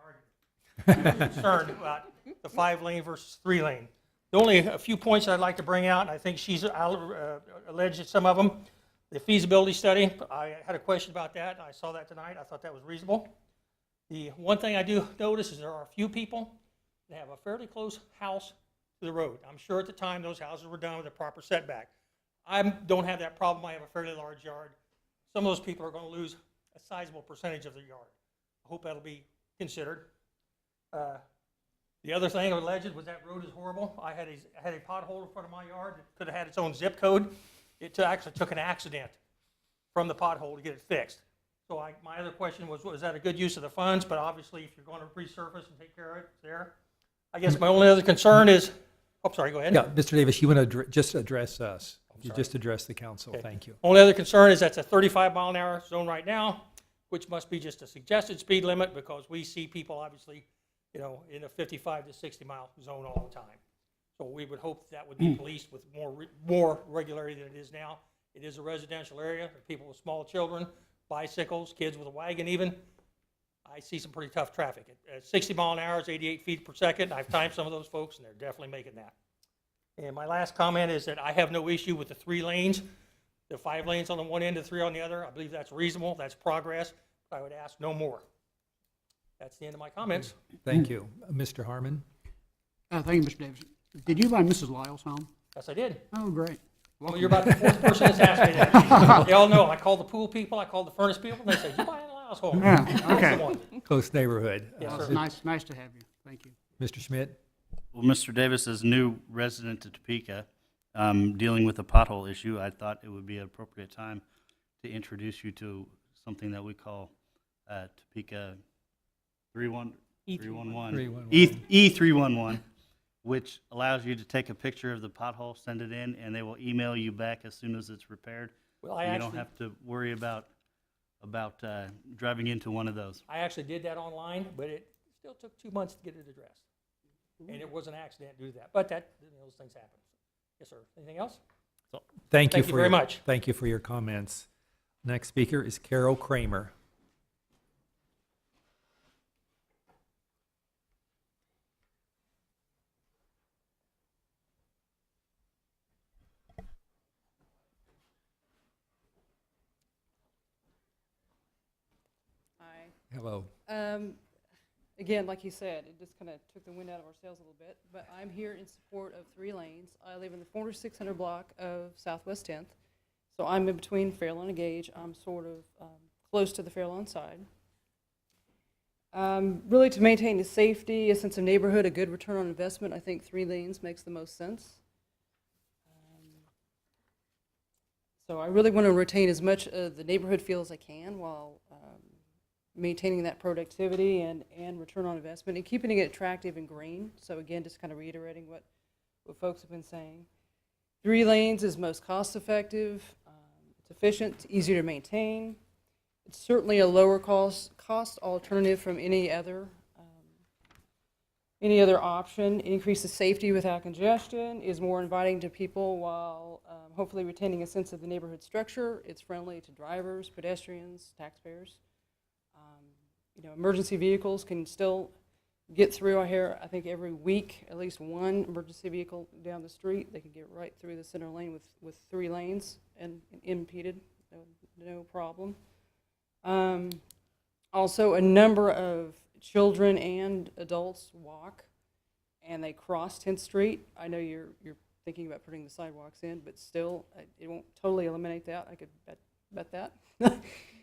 argument. I'm concerned about the 5-lane versus 3-lane. The only a few points I'd like to bring out, and I think she's alleged some of them. The feasibility study, I had a question about that, and I saw that tonight. I thought that was reasonable. The one thing I do notice is there are a few people that have a fairly close house to the road. I'm sure at the time those houses were done with a proper setback. I don't have that problem. I have a fairly large yard. Some of those people are going to lose a sizable percentage of their yard. I hope that'll be considered. The other thing alleged was that road is horrible. I had a pothole in front of my yard that could have had its own zip code. It actually took an accident from the pothole to get it fixed. So my other question was that a good use of the funds? But obviously, if you're going to resurface and take care of it, it's there. I guess my only other concern is, oh, sorry, go ahead. Yeah, Mr. Davis, you want to just address us. You sorry. just address the council. Okay. Thank you. Only other concern is that's a 35-mile-an-hour zone right now, which must be just a suggested speed limit because we see people obviously, in a 55 to 60-mile zone all the time. So we would hope that would be policed with more regularity than it is now. It is a residential area. There are people with small children, bicycles, kids with a wagon even. I see some pretty tough traffic. At 60 mile an hour is 88 feet per second. I've timed some of those folks, and they're definitely making that. And my last comment is that I have no issue with the 3 lanes, the 5 lanes on the one end and 3 on the other. I believe that's reasonable. That's progress. But I would ask no more. That's the end of my comments. Thank you. Mr. Harmon? Thank you, Mr. Davis. Did you buy Mrs. Lyle's home? Yes, I did. Oh, great. Well, you're about the 4th person that's asked me that. They all know. I called the pool people. I called the furnace people. And they said, you buy Lyle's home. Yeah, That's okay. the one. Close neighborhood. Yes, Well, sir. it's nice to have you. Thank you. Mr. Schmidt? Well, Mr. Davis, as new resident of Topeka, dealing with the pothole issue, I thought it would be an appropriate time to introduce you to something that we call Topeka 311, E311, which allows you to take a picture of the pothole, send it in, and they will email you back as soon as it's repaired. Well, I You actually, don't have to worry about driving into one of those. I actually did that online, but it still took 2 months to get it addressed. And it was an accident to do that. But those things happen. Yes, sir. Anything else? Thank you Thank you very much. Thank you for your comments. Next speaker is Carol Kramer. Hi. Hello. Again, like you said, it just kind of took the wind out of our sails a little bit, but I'm here in support of 3 lanes. I live in the 4600 block of Southwest 10th, so I'm in between Fairlawn and Gage. I'm sort of close to the Fairlawn side. Really, to maintain the safety, a sense of neighborhood, a good return on investment, I think 3 lanes makes the most sense. So I really want to retain as much of the neighborhood feel as I can while maintaining that productivity and return on investment and keeping it attractive and green. So again, just kind of reiterating what folks have been saying. 3 lanes is most cost effective, it's efficient, it's easier to maintain. It's certainly a lower cost alternative from any other option. It increases safety without congestion, is more inviting to people while hopefully retaining a sense of the neighborhood structure. It's friendly to drivers, pedestrians, taxpayers. Emergency vehicles can still get through. I hear, I think every week, at least 1 emergency vehicle down the street. They can get right through the center lane with 3 lanes and unimpeded, no problem. Also, a number of children and adults walk, and they cross 10th Street. I know you're thinking about putting the sidewalks in, but still, it won't totally eliminate that. I could bet that.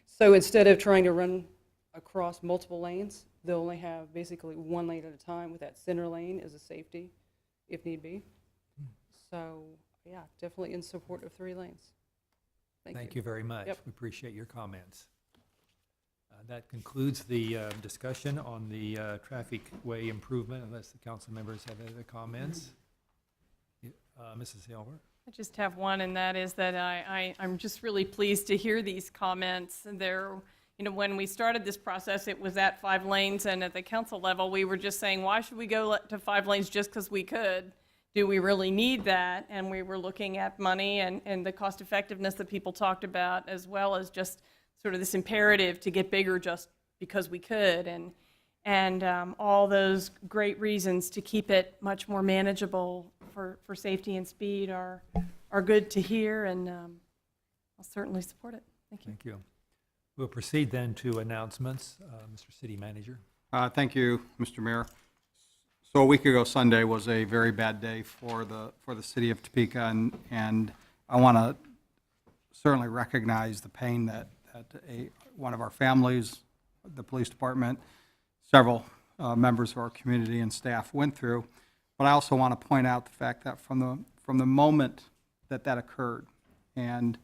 So instead of trying to run across multiple lanes, they'll only have basically 1 lane at a time with that center lane as a safety, if need be. So, yeah, definitely in support of 3 lanes. Thank you very much. Yep. We appreciate your comments. That concludes the discussion on the traffic way improvement, unless the council members have any other comments. Mrs. Hilver? I just have one, and that is that I'm just really pleased to hear these comments. When we started this process, it was at 5 lanes, and at the council level, we were just saying, why should we go to 5 lanes just because we could? do we really need that? And we were looking at money and the cost effectiveness that people talked about, as well as just sort of this imperative to get bigger just because we could, and all those great reasons to keep it much more manageable for safety and speed are good to hear, and I'll certainly support it. Thank you. Thank you. We'll proceed then to announcements. Mr. City Manager. Thank you, Mr. Mayor. So a week ago Sunday was a very bad day for the city of Topeka, and I want to certainly recognize the pain that one of our families, the police department, several members of our community and staff went through. But I also want to point out the fact that from the moment that occurred, and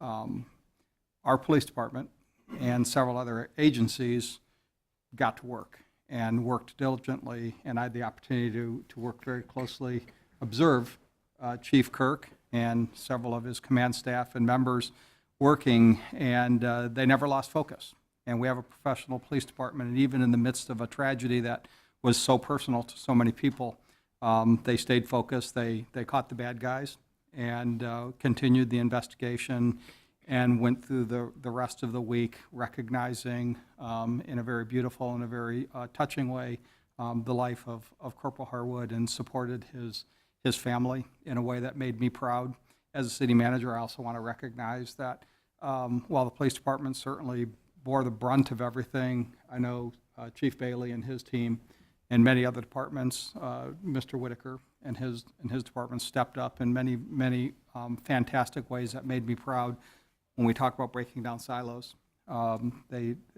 our police department and several other agencies got to work and worked diligently, and I had the opportunity to work very closely, observe Chief Kirk and several of his command staff and members working, and they never lost focus. And we have a professional police department, and even in the midst of a tragedy that was so personal to so many people, they stayed focused, they caught the bad guys, and continued the investigation, and went through the rest of the week recognizing in a very beautiful and a very touching way the life of Corporal Harwood, and supported his family in a way that made me proud. As a city manager, I also want to recognize that while the police department certainly bore the brunt of everything, I know Chief Bailey and his team and many other departments, Mr. Whitaker and his department stepped up in many fantastic ways that made me proud. When we talk about breaking down silos,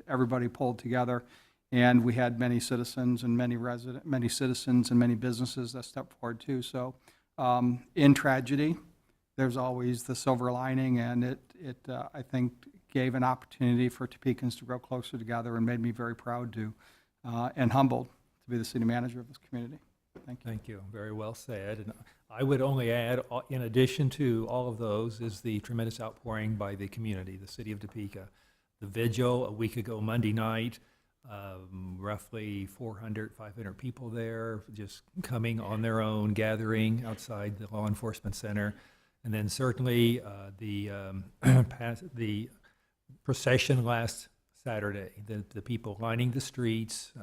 everybody pulled together, and we had many citizens and many citizens and many businesses that stepped forward too. So in tragedy, there's always the silver lining, and it I think gave an opportunity for Topekans to grow closer together, and made me very proud to and humbled to be the city manager of this community. Thank you. Thank you. Very well said. And I would only add, in addition to all of those, is the tremendous outpouring by the community, the city of Topeka. The vigil a week ago Monday night, roughly 400, 500 people there, just coming on their own, gathering outside the law enforcement center. And then certainly the procession last Saturday, the people lining the streets,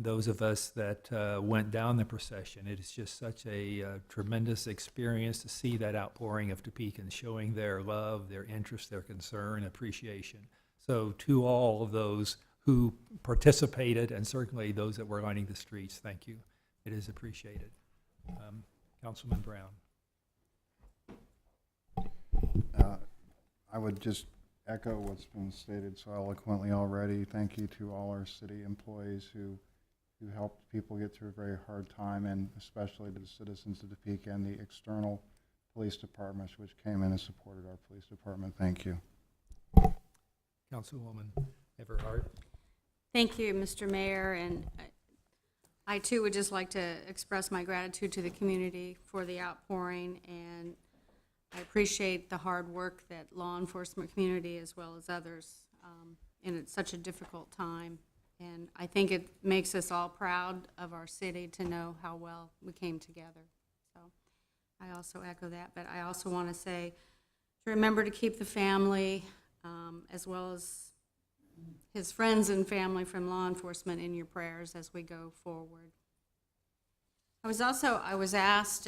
those of us that went down the procession. It is just such a tremendous experience to see that outpouring of Topekans showing their love, their interest, their concern, appreciation. So to all of those who participated, and certainly those that were lining the streets, thank you. It is appreciated. Councilman Brown. I would just echo what's been stated so eloquently already. Thank you to all our city employees who helped people get through a very hard time, and especially to the citizens of Topeka and the external police departments which came in and supported our police department. Thank you. Councilwoman Everhart. Thank you, Mr. Mayor, and I too would just like to express my gratitude to the community for the outpouring, and I appreciate the hard work that law enforcement community as well as others in such a difficult time. And I think it makes us all proud of our city to know how well we came together. So I also echo that, but I also want to say to remember to keep the family as well as his friends and family from law enforcement in your prayers as we go forward. I was asked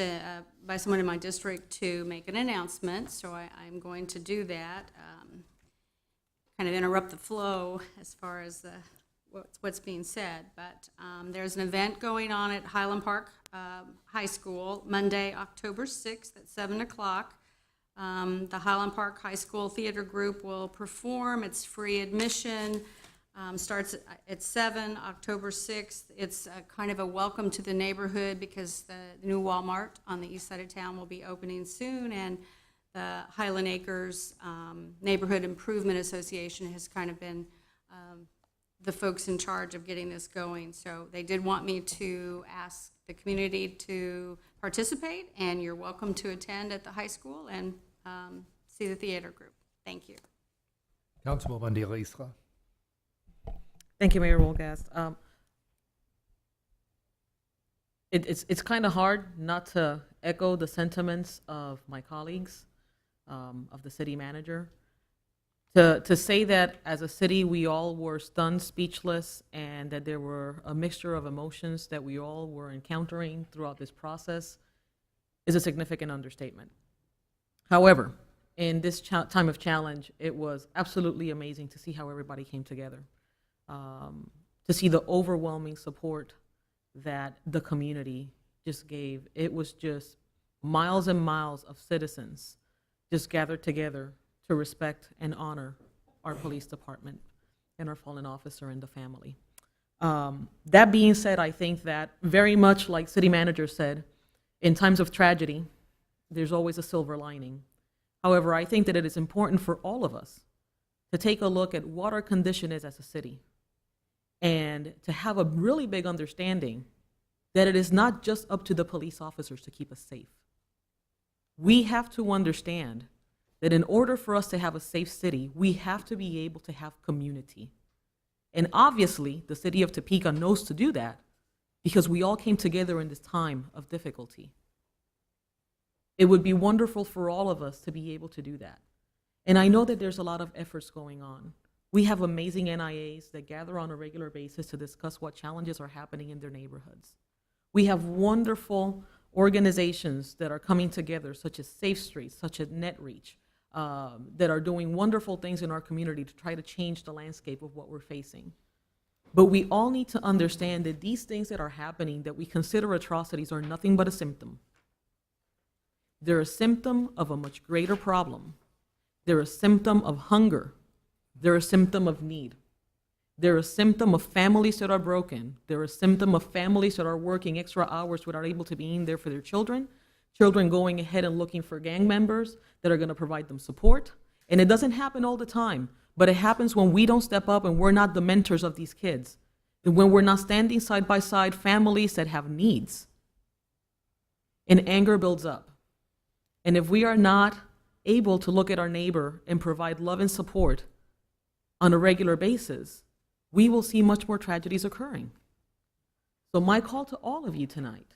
by someone in my district to make an announcement, so I'm going to do that, kind of interrupt the flow as far as what's being said, but there's an event going on at Highland Park High School Monday, October 6th at 7 o'clock. The Highland Park High School Theater Group will perform. It's free admission. Starts at 7, October 6th. It's kind of a welcome to the neighborhood because the new Walmart on the east side of town will be opening soon, and the Highland Acres Neighborhood Improvement Association has kind of been the folks in charge of getting this going. So they did want me to ask the community to participate, and you're welcome to attend at the high school and see the theater group. Thank you. Councilwoman DeLisla. Thank you, Mayor Wolgast. it's kind of hard not to echo the sentiments of my colleagues, of the city manager. To say that as a city, we all were stunned, speechless, and that there were a mixture of emotions that we all were encountering throughout this process is a significant understatement. However, in this time of challenge, it was absolutely amazing to see how everybody came together, to see the overwhelming support that the community just gave. It was just miles and miles of citizens just gathered together to respect and honor our police department and our fallen officer and the family. That being said, I think that very much like city manager said, in times of tragedy, there's always a silver lining. However, I think that it is important for all of us to take a look at what our condition is as a city and to have a really big understanding that it is not just up to the police officers to keep us safe. We have to understand that in order for us to have a safe city, we have to be able to have community. And obviously, the city of Topeka knows to do that because we all came together in this time of difficulty. It would be wonderful for all of us to be able to do that. And I know that there's a lot of efforts going on. We have amazing NIAs that gather on a regular basis to discuss what challenges are happening in their neighborhoods. We have wonderful organizations that are coming together, such as Safe Streets, such as NetReach, that are doing wonderful things in our community to try to change the landscape of what we're facing. But we all need to understand that these things that are happening that we consider atrocities are nothing but a symptom. They're a symptom of a much greater problem. They're a symptom of hunger. They're a symptom of need. They're a symptom of families that are broken. They're a symptom of families that are working extra hours without able to be in there for their children, children going ahead and looking for gang members that are going to provide them support. And it doesn't happen all the time, but it happens when we don't step up and we're not the mentors of these kids. And when we're not standing side by side families that have needs. And anger builds up. And if we are not able to look at our neighbor and provide love and support on a regular basis, we will see much more tragedies occurring. So my call to all of you tonight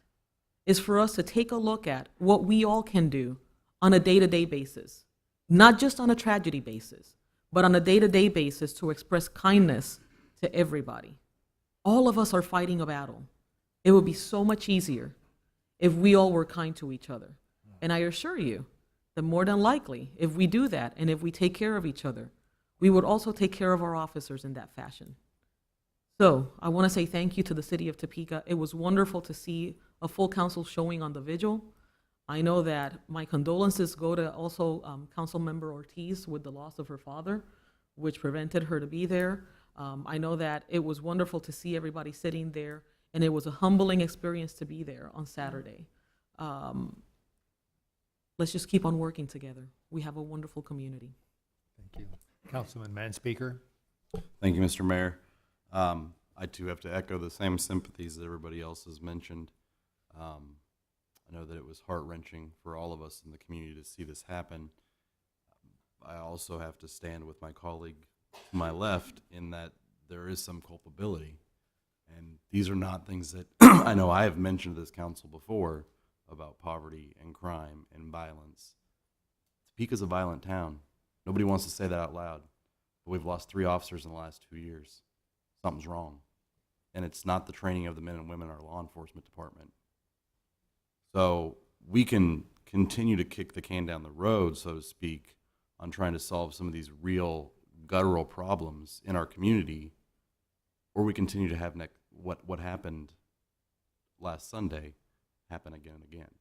is for us to take a look at what we all can do on a day-to-day basis, not just on a tragedy basis, but on a day-to-day basis to express kindness to everybody. All of us are fighting a battle. It would be so much easier if we all were kind to each other. And I assure you that more than likely, if we do that and if we take care of each other, we would also take care of our officers in that fashion. So I want to say thank you to the city of Topeka. It was wonderful to see a full council showing on the vigil. I know that my condolences go to also Councilmember Ortiz with the loss of her father, which prevented her to be there. I know that it was wonderful to see everybody sitting there, and it was a humbling experience to be there on Saturday. Let's just keep on working together. We have a wonderful community. Thank you. Councilman Manspeaker. Thank you, Mr. Mayor. I too have to echo the same sympathies that everybody else has mentioned. I know that it was heart-wrenching for all of us in the community to see this happen. I also have to stand with my colleague to my left in that there is some culpability. And these are not things that I know I have mentioned to this council before about poverty and crime and violence. Topeka's a violent town. Nobody wants to say that out loud. But we've lost 3 officers in the last 2 years. Something's wrong. And it's not the training of the men and women in our law enforcement department. So we can continue to kick the can down the road, so to speak, on trying to solve some of these real guttural problems in our community, or we continue to have what happened last Sunday happen again and again.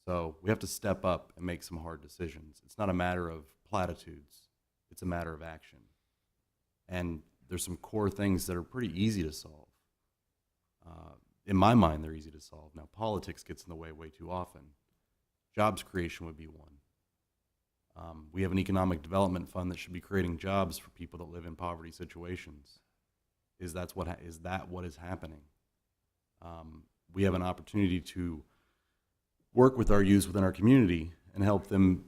So we have to step up and make some hard decisions. It's not a matter of platitudes. It's a matter of action. And there's some core things that are pretty easy to solve. In my mind, they're easy to solve. Now, politics gets in the way too often. Jobs creation would be one. We have an economic development fund that should be creating jobs for people that live in poverty situations. Is that what is happening? We have an opportunity to work with our youth within our community and help them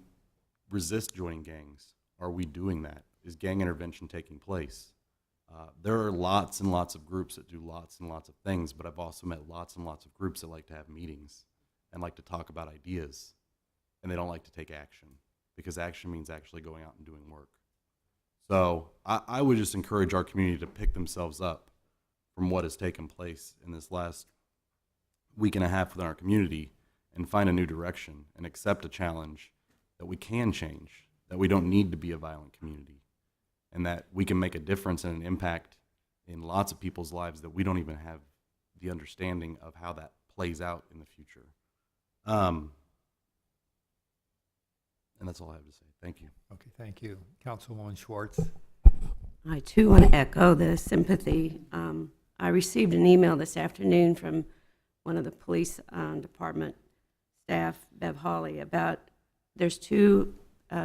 resist joining gangs. Are we doing that? Is gang intervention taking place? There are lots and lots of groups that do lots and lots of things, but I've also met lots and lots of groups that like to have meetings and like to talk about ideas, and they don't like to take action, because action means actually going out and doing work. So I would just encourage our community to pick themselves up from what has taken place in this last week and a half within our community and find a new direction and accept a challenge that we can change, that we don't need to be a violent community, and that we can make a difference and an impact in lots of people's lives that we don't even have the understanding of how that plays out in the future. And that's all I have to say. Thank you. Okay, thank you. Councilwoman Schwartz. I too want to echo the sympathy. I received an email this afternoon from one of the police department staff, Bev Hawley, about there's two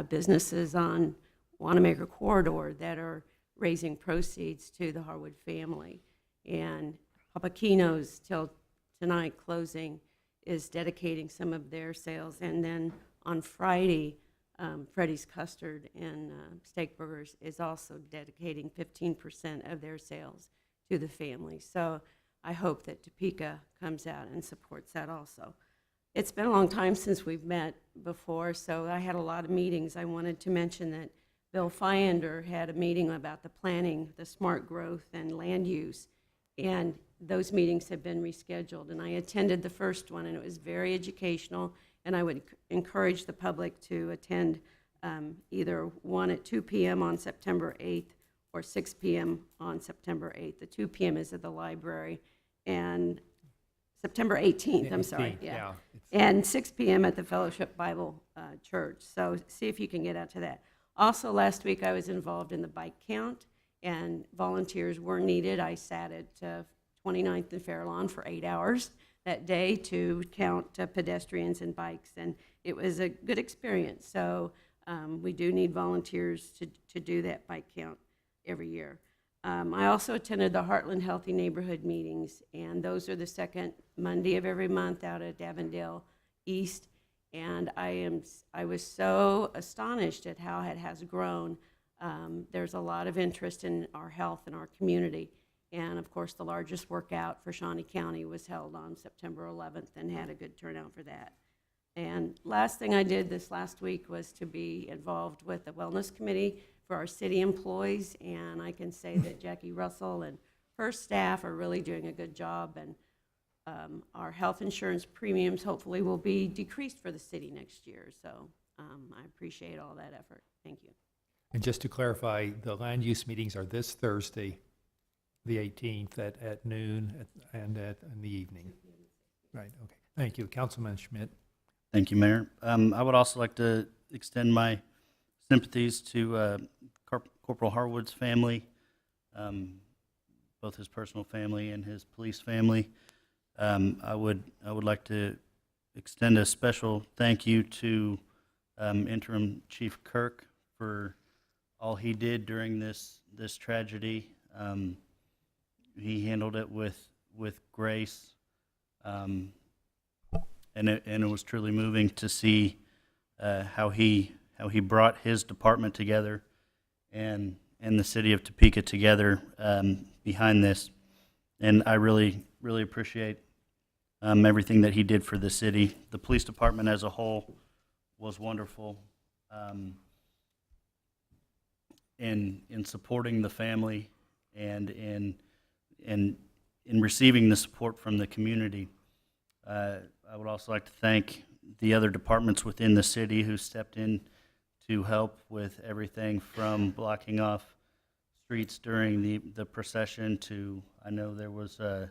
businesses on Wanamaker Corridor that are raising proceeds to the Harwood family. And Papaquino's till tonight closing is dedicating some of their sales. And then on Friday, Freddy's Custard and Steak Burgers is also dedicating 15% of their sales to the family. So I hope that Topeka comes out and supports that also. It's been a long time since we've met before, so I had a lot of meetings. I wanted to mention that Bill Fyander had a meeting about the planning, the smart growth, and land use, and those meetings have been rescheduled. And I attended the first one, and it was very educational, and I would encourage the public to attend either one at 2 p.m. on September 8th or 6 p.m. on September 8th. The 2 p.m. is at the library, and September 18th, I'm sorry, yeah. And 6 p.m. at the Fellowship Bible Church. So see if you can get out to that. Also, last week I was involved in the bike count, and volunteers were needed. I sat at 29th and Fairlawn for 8 hours that day to count pedestrians and bikes, and it was a good experience. So we do need volunteers to do that bike count every year. I also attended the Heartland Healthy Neighborhood meetings, and those are the second Monday of every month out at Avondale East. And I was so astonished at how it has grown. There's a lot of interest in our health and our community. And of course, the largest workout for Shawnee County was held on September 11th and had a good turnout for that. And last thing I did this last week was to be involved with the Wellness Committee for our city employees. And I can say that Jackie Russell and her staff are really doing a good job. And our health insurance premiums hopefully will be decreased for the city next year. So I appreciate all that effort. Thank you. And just to clarify, the land use meetings are this Thursday, the 18th at noon and in the evening. Right, okay. Thank you. Councilman Schmidt. Thank you, Mayor. I would also like to extend my sympathies to Corporal Harwood's family, both his personal family and his police family. I would like to extend a special thank you to Interim Chief Kirk for all he did during this tragedy. He handled it with grace, and it was truly moving to see how he brought his department together and the city of Topeka together behind this. And I really appreciate everything that he did for the city. The police department as a whole was wonderful in supporting the family and in receiving the support from the community. I would also like to thank the other departments within the city who stepped in to help with everything from blocking off streets during the procession to, I know there was a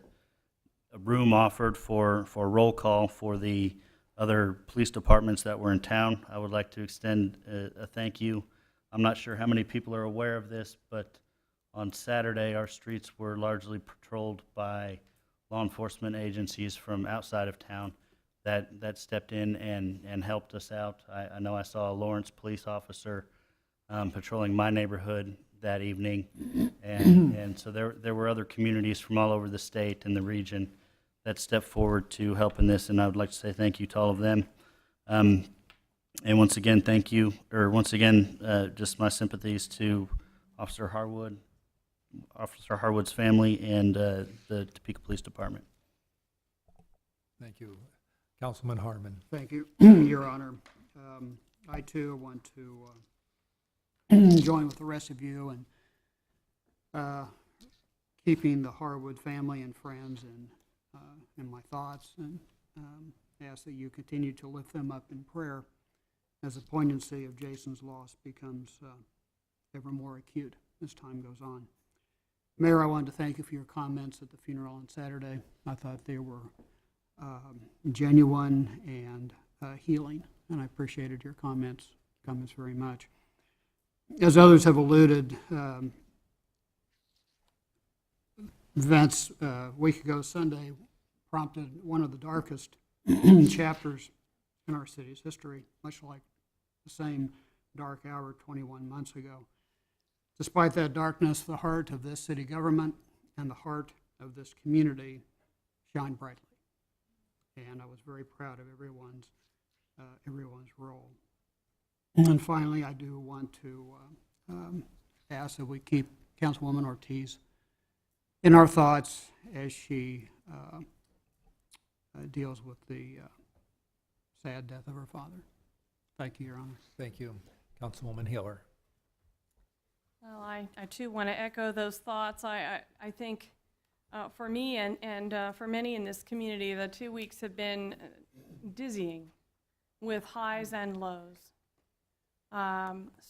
room offered for roll call for the other police departments that were in town. I would like to extend a thank you. I'm not sure how many people are aware of this, but on Saturday, our streets were largely patrolled by law enforcement agencies from outside of town that stepped in and helped us out. I know I saw a Lawrence police officer patrolling my neighborhood that evening, and so there were other communities from all over the state and the region that stepped forward to help in this, and I would like to say thank you to all of them. And once again, just my sympathies to Officer Harwood, Officer Harwood's family and the Topeka Police Department. Thank you. Councilman Harmon. Thank you, Your Honor. I too want to join with the rest of you in keeping the Harwood family and friends in my thoughts, and ask that you continue to lift them up in prayer as the poignancy of Jason's loss becomes ever more acute as time goes on. Mayor, I wanted to thank you for your comments at the funeral on Saturday. I thought they were genuine and healing, and I appreciated your comments very much. As others have alluded, events a week ago Sunday prompted one of the darkest chapters in our city's history, much like the same dark hour 21 months ago. Despite that darkness, the heart of this city government and the heart of this community shine brightly. And I was very proud of everyone's role. And finally, I do want to ask that we keep Councilwoman Ortiz in our thoughts as she deals with the sad death of her father. Thank you, Your Honor. Thank you. Councilwoman Hiller. Well, I too want to echo those thoughts. I think for me and for many in this community, the 2 weeks have been dizzying with highs and lows.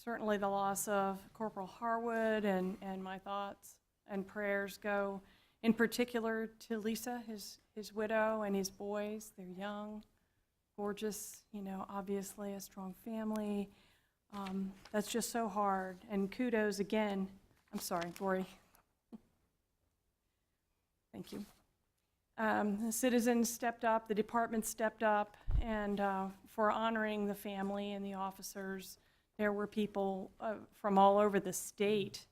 Certainly the loss of Corporal Harwood and my thoughts and prayers go in particular to Lisa, his widow, and his boys. They're young, gorgeous, obviously a strong family. That's just so hard. And kudos again. I'm sorry, Lori. Thank you. The citizens stepped up, the department stepped up, and for honoring the family and the officers. There were people from all over the state,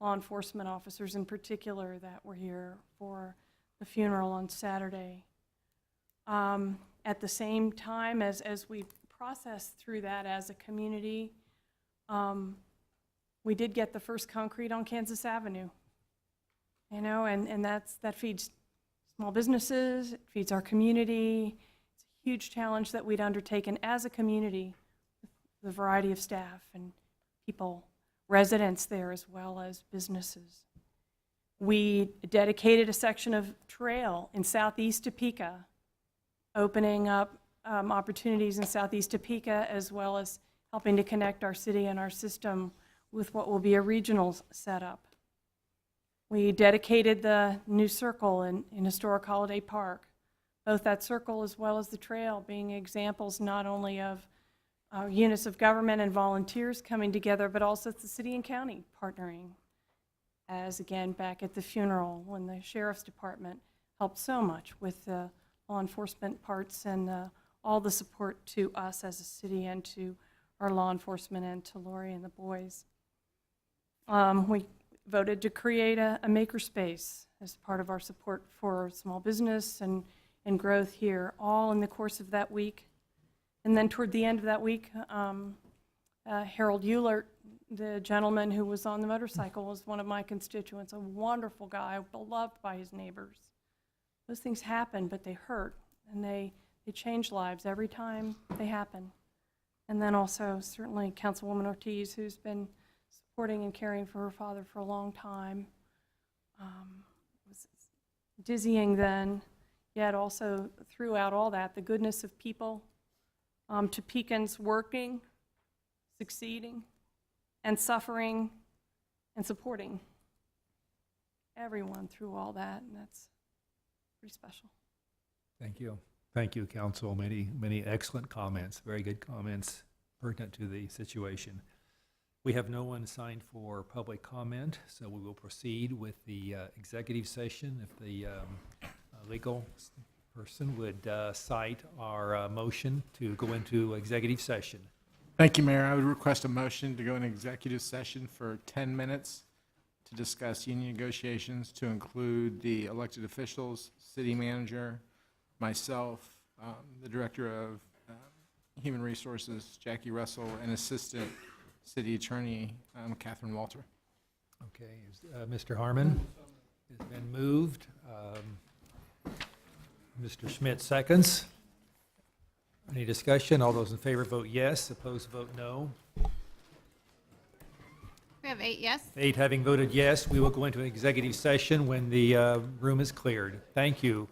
law enforcement officers in particular, that were here for the funeral on Saturday. At the same time, as we processed through that as a community, we did get the first concrete on Kansas Avenue, and that feeds small businesses, it feeds our community. It's a huge challenge that we'd undertaken as a community, the variety of staff and people, residents there as well as businesses. We dedicated a section of trail in southeast Topeka, opening up opportunities in southeast Topeka, as well as helping to connect our city and our system with what will be a regional setup. We dedicated the new circle in historic Holiday Park, both that circle as well as the trail being examples not only of units of government and volunteers coming together, but also the city and county partnering. As again, back at the funeral, when the sheriff's department helped so much with the law enforcement parts and all the support to us as a city and to our law enforcement and to Lori and the boys. We voted to create a makerspace as part of our support for small business and growth here, all in the course of that week. And then toward the end of that week, Harold Eulert, the gentleman who was on the motorcycle, was one of my constituents, a wonderful guy, beloved by his neighbors. Those things happen, but they hurt, and they change lives every time they happen. And then also, certainly, Councilwoman Ortiz, who's been supporting and caring for her father for a long time. It was dizzying then, yet also throughout all that, the goodness of people, Topekans working, succeeding, and suffering, and supporting everyone through all that, and that's pretty special. Thank you. Thank you, Council. Many excellent comments, very good comments pertinent to the situation. We have no one signed for public comment, so we will proceed with the executive session. If the legal person would cite our motion to go into executive session. Thank you, Mayor. I would request a motion to go into executive session for 10 minutes to discuss union negotiations to include the elected officials, city manager, myself, the director of human resources, Jackie Russell, and assistant city attorney, Catherine Walter. Okay, Mr. Harmon has been moved. Mr. Schmidt seconds. Any discussion? All those in favor vote yes, opposed vote no. We have 8 yes. 8 having voted yes, we will go into an executive session when the room is cleared. Thank you.